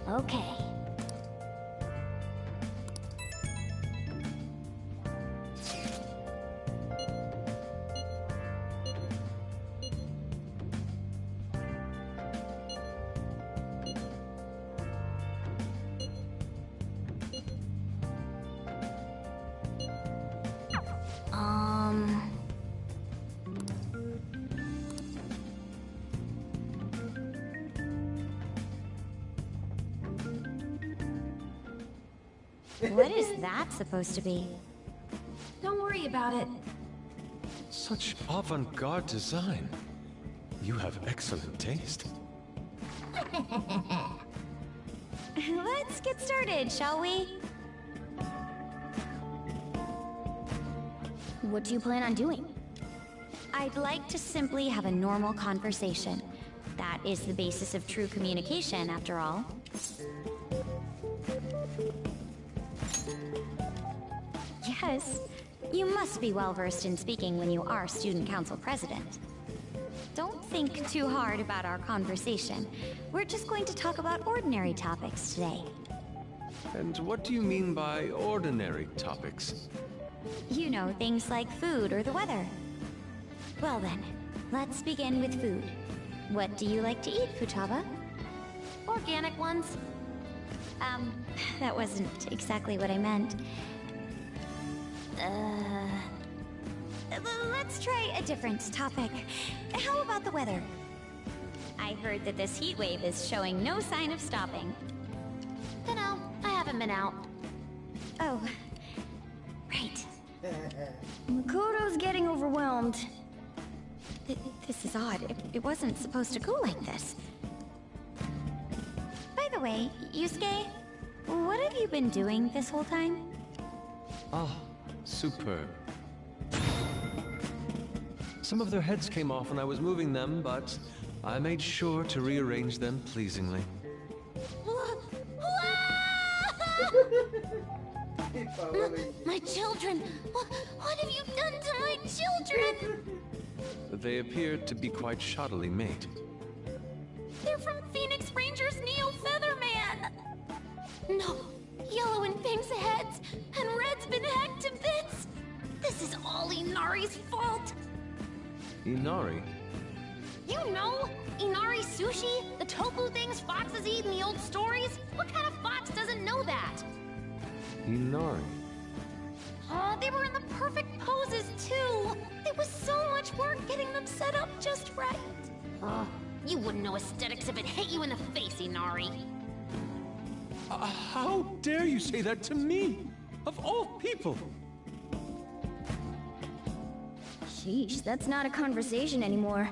Okay.
What is that supposed to be?
Don't worry about it.
Such avant-garde design. You have excellent taste.
Let's get started, shall we?
What do you plan on doing?
I'd like to simply have a normal conversation. That is the basis of true communication, after all. Yes, you must be well-versed in speaking when you are student council president. Don't think too hard about our conversation. We're just going to talk about ordinary topics today.
And what do you mean by ordinary topics?
You know, things like food or the weather. Well then, let's begin with food. What do you like to eat, Futaba?
Organic ones.
That wasn't exactly what I meant. Let's try a different topic. How about the weather? I heard that this heat wave is showing no sign of stopping.
Dunno, I haven't been out.
Oh, right.
Makoto's getting overwhelmed.
This is odd. It wasn't supposed to go like this. By the way, Yusuke, what have you been doing this whole time?
Ah, superb. Some of their heads came off when I was moving them, but I made sure to rearrange them pleasingly.
My children! What have you done to my children?
They appeared to be quite shoddily made.
They're from Phoenix Rangers Neo Featherman! No, Yellow and Pink's heads, and Red's been hacked to bits! This is all Inari's fault!
Inari?
You know, Inari sushi? The tofu things foxes eat in the old stories? What kind of fox doesn't know that?
Inari?
Oh, they were in the perfect poses, too! There was so much work getting them set up just right. You wouldn't know aesthetics if it hit you in the face, Inari.
How dare you say that to me? Of all people!
Sheesh, that's not a conversation anymore.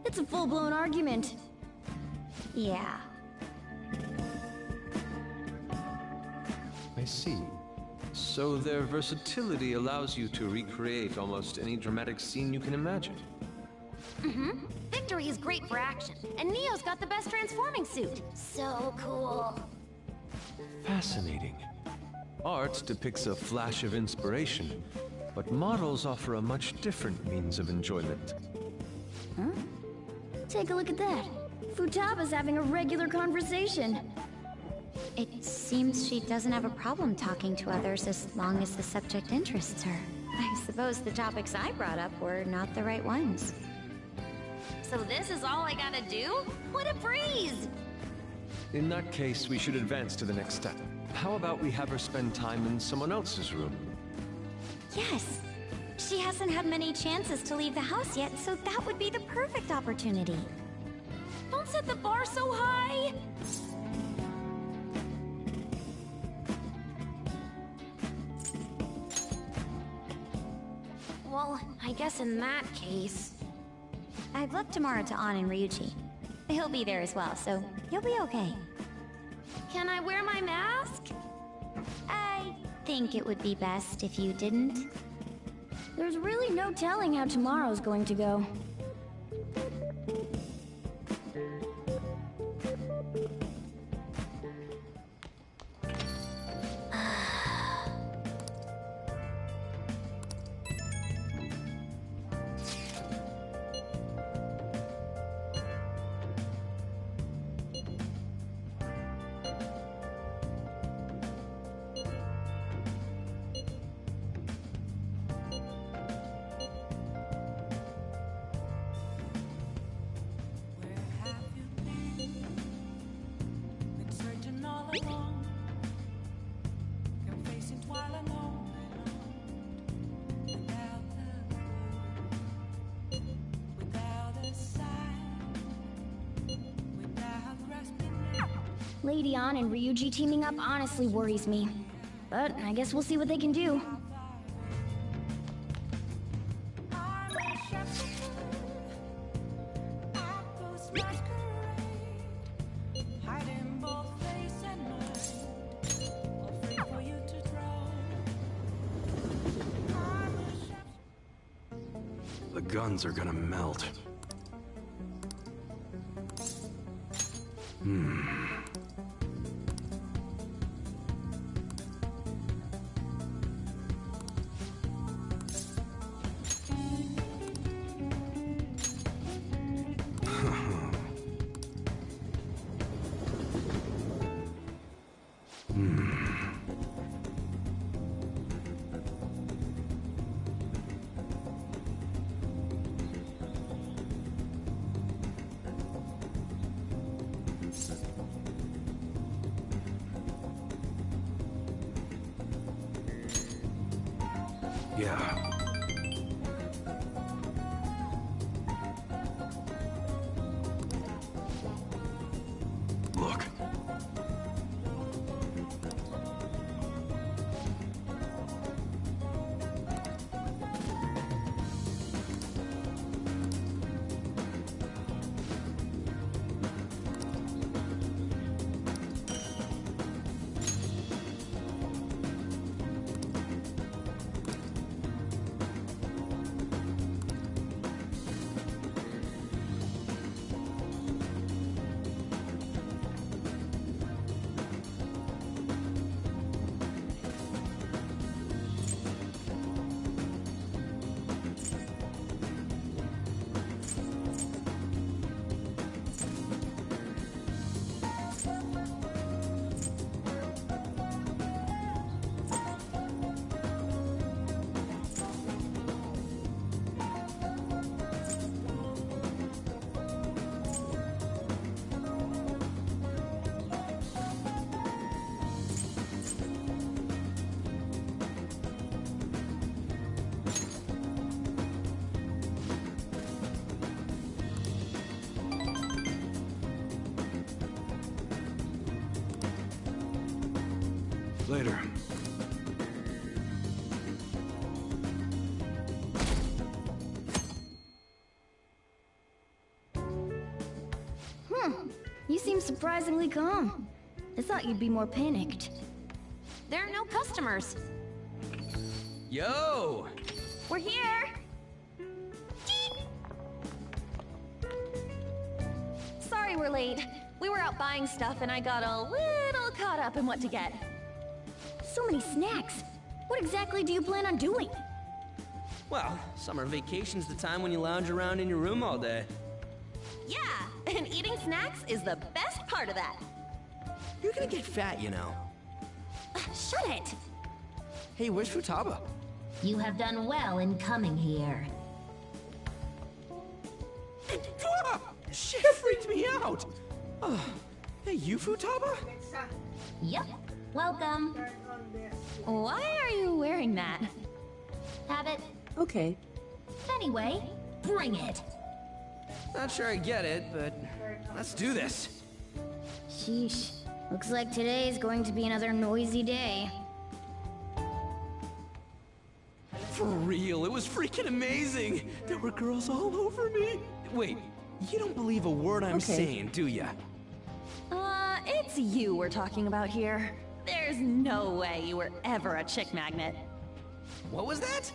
It's a full-blown argument.
Yeah.
I see. So their versatility allows you to recreate almost any dramatic scene you can imagine.
Mm-hmm. Victory is great for action, and Neo's got the best transforming suit.
So cool.
Fascinating. Art depicts a flash of inspiration, but models offer a much different means of enjoyment.
Huh? Take a look at that. Futaba's having a regular conversation.
It seems she doesn't have a problem talking to others as long as the subject interests her. I suppose the topics I brought up were not the right ones.
So this is all I gotta do? What a breeze!
In that case, we should advance to the next step. How about we have her spend time in someone else's room?
Yes. She hasn't had many chances to leave the house yet, so that would be the perfect opportunity.
Don't set the bar so high!
Well, I guess in that case...
I've left tomorrow to An and Ryuji. He'll be there as well, so you'll be okay.
Can I wear my mask?
I think it would be best if you didn't.
There's really no telling how tomorrow's going to go. Lady An and Ryuji teaming up honestly worries me. But I guess we'll see what they can do.
The guns are gonna melt. Yeah. Look. Later.
You seem surprisingly calm. I thought you'd be more panicked.
There are no customers.
Yo!
We're here! Sorry we're late. We were out buying stuff and I got a little caught up in what to get.
So many snacks. What exactly do you plan on doing?
Well, summer vacation's the time when you lounge around in your room all day.
Yeah, and eating snacks is the best part of that.
You're gonna get fat, you know.
Shut it!
Hey, where's Futaba?
You have done well in coming here.
Shit freaked me out! Hey, you Futaba?
Yep. Welcome. Why are you wearing that?
Have it.
Okay.
Anyway, bring it.
Not sure I get it, but let's do this.
Sheesh. Looks like today is going to be another noisy day.
For real, it was freaking amazing! There were girls all over me! Wait, you don't believe a word I'm saying, do ya?
It's you we're talking about here. There's no way you were ever a chick magnet.
What was that?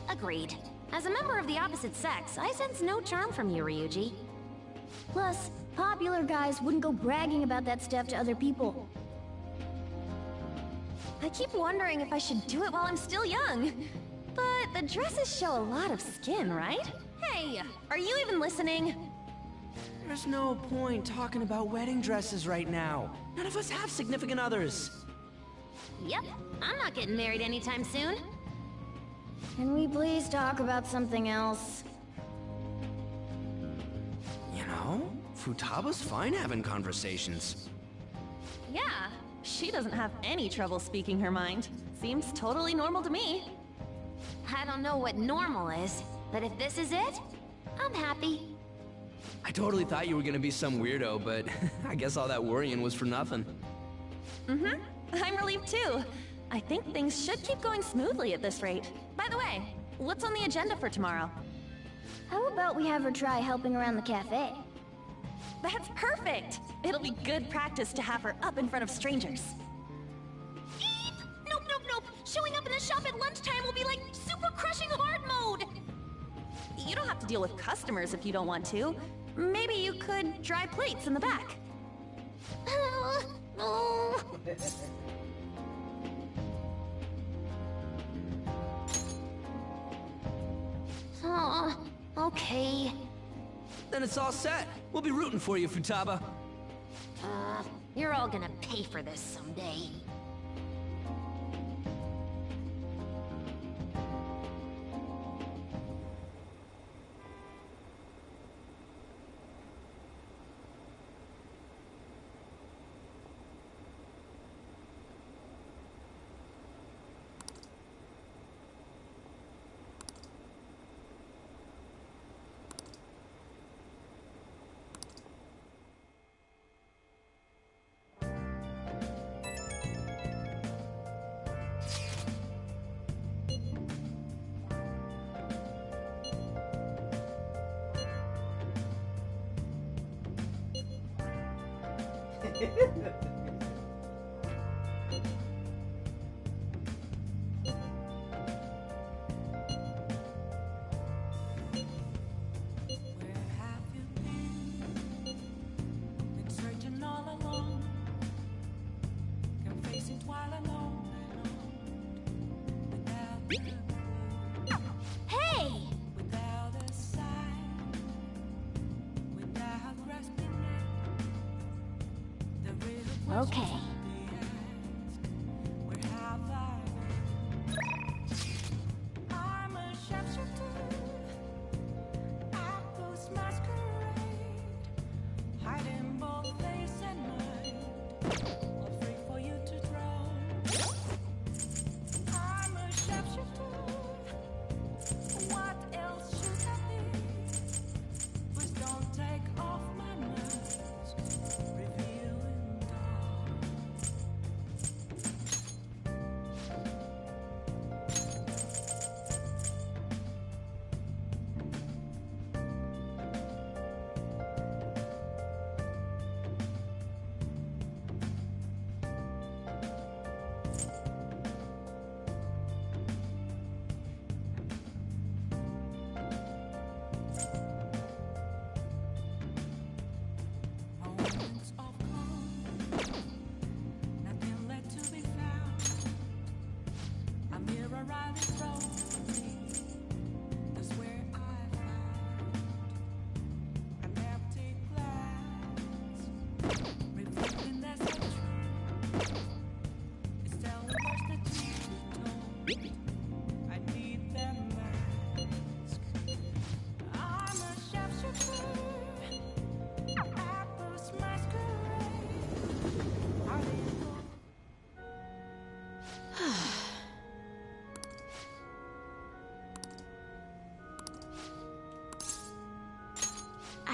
Agreed. As a member of the opposite sex, I sense no charm from you, Ryuji.
Plus, popular guys wouldn't go bragging about that stuff to other people.
I keep wondering if I should do it while I'm still young. But the dresses show a lot of skin, right? Hey, are you even listening?
There's no point talking about wedding dresses right now. None of us have significant others.
Yep, I'm not getting married anytime soon.
Can we please talk about something else?
You know, Futaba's fine having conversations.
Yeah, she doesn't have any trouble speaking her mind. Seems totally normal to me.
I don't know what normal is, but if this is it, I'm happy.
I totally thought you were gonna be some weirdo, but I guess all that worrying was for nothing.
Mm-hmm. I'm relieved too. I think things should keep going smoothly at this rate. By the way, what's on the agenda for tomorrow?
How about we have her try helping around the cafe?
That's perfect! It'll be good practice to have her up in front of strangers.
Eep! Nope, nope, nope! Showing up in the shop at lunchtime will be like super crushing hard mode!
You don't have to deal with customers if you don't want to. Maybe you could dry plates in the back.
Oh, okay.
Then it's all set. We'll be rooting for you, Futaba.
You're all gonna pay for this someday.
Okay.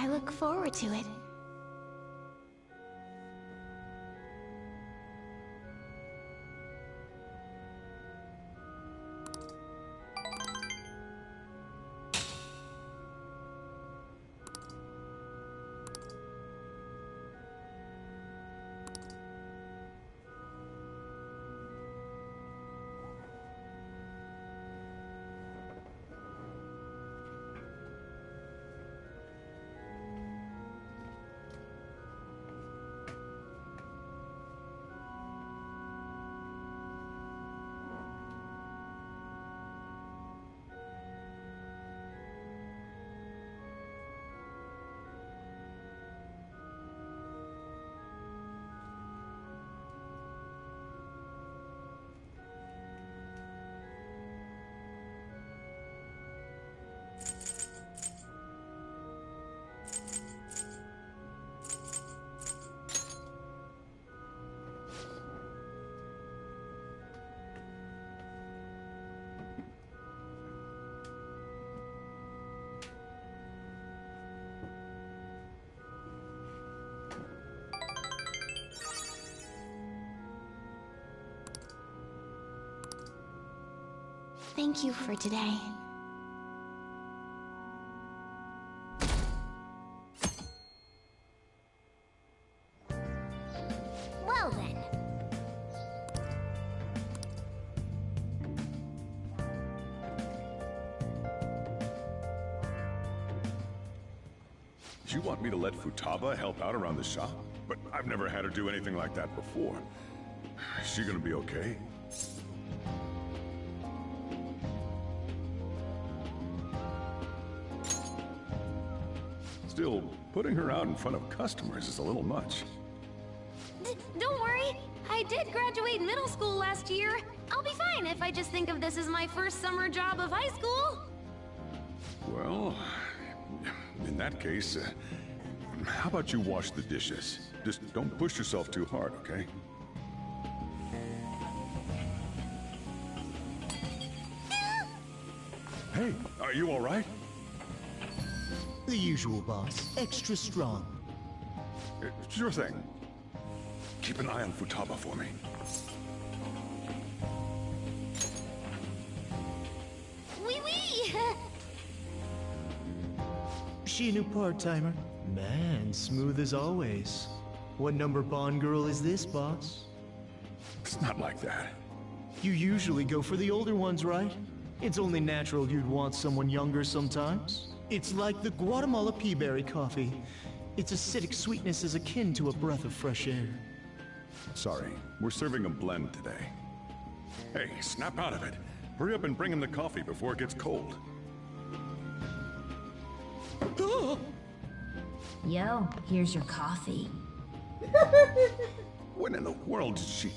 I look forward to it. Thank you for today.
Well then.
You want me to let Futaba help out around the shop? But I've never had her do anything like that before. Is she gonna be okay? Still, putting her out in front of customers is a little much.
Don't worry. I did graduate middle school last year. I'll be fine if I just think of this as my first summer job of high school.
Well, in that case, how about you wash the dishes? Just don't push yourself too hard, okay? Hey, are you all right?
The usual, boss. Extra strong.
Sure thing. Keep an eye on Futaba for me.
Wee wee!
She a new part-timer? Man, smooth as always. What number Bond girl is this, boss?
It's not like that.
You usually go for the older ones, right? It's only natural you'd want someone younger sometimes. It's like the Guatemala peaberry coffee. Its acidic sweetness is akin to a breath of fresh air.
Sorry, we're serving a blend today. Hey, snap out of it. Hurry up and bring him the coffee before it gets cold.
Yo, here's your coffee.
When in the world did she...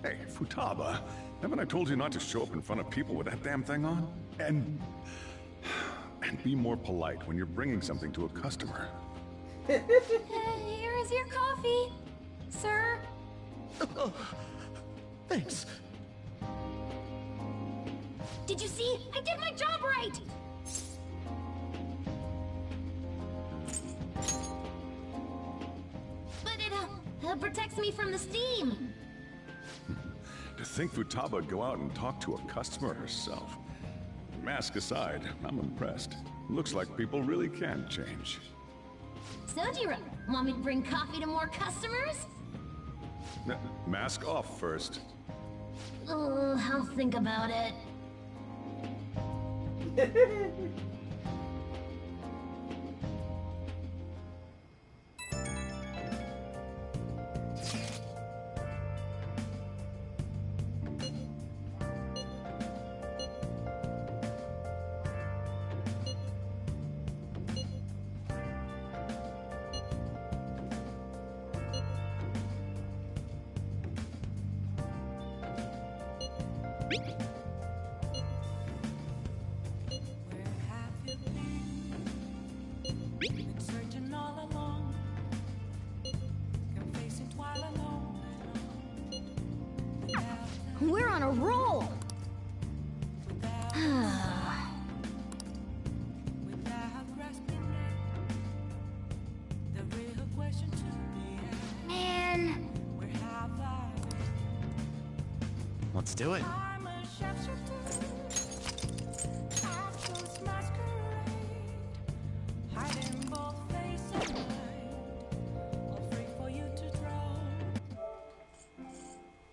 Hey, Futaba, haven't I told you not to show up in front of people with that damn thing on? And be more polite when you're bringing something to a customer.
Here is your coffee, sir.
Thanks.
Did you see? I did my job right! But it protects me from the steam.
To think Futaba would go out and talk to a customer herself. Mask aside, I'm impressed. Looks like people really can change.
Sojiro, want me to bring coffee to more customers?
Mask off first.
Oh, I'll think about it. We're on a roll!
Let's do it.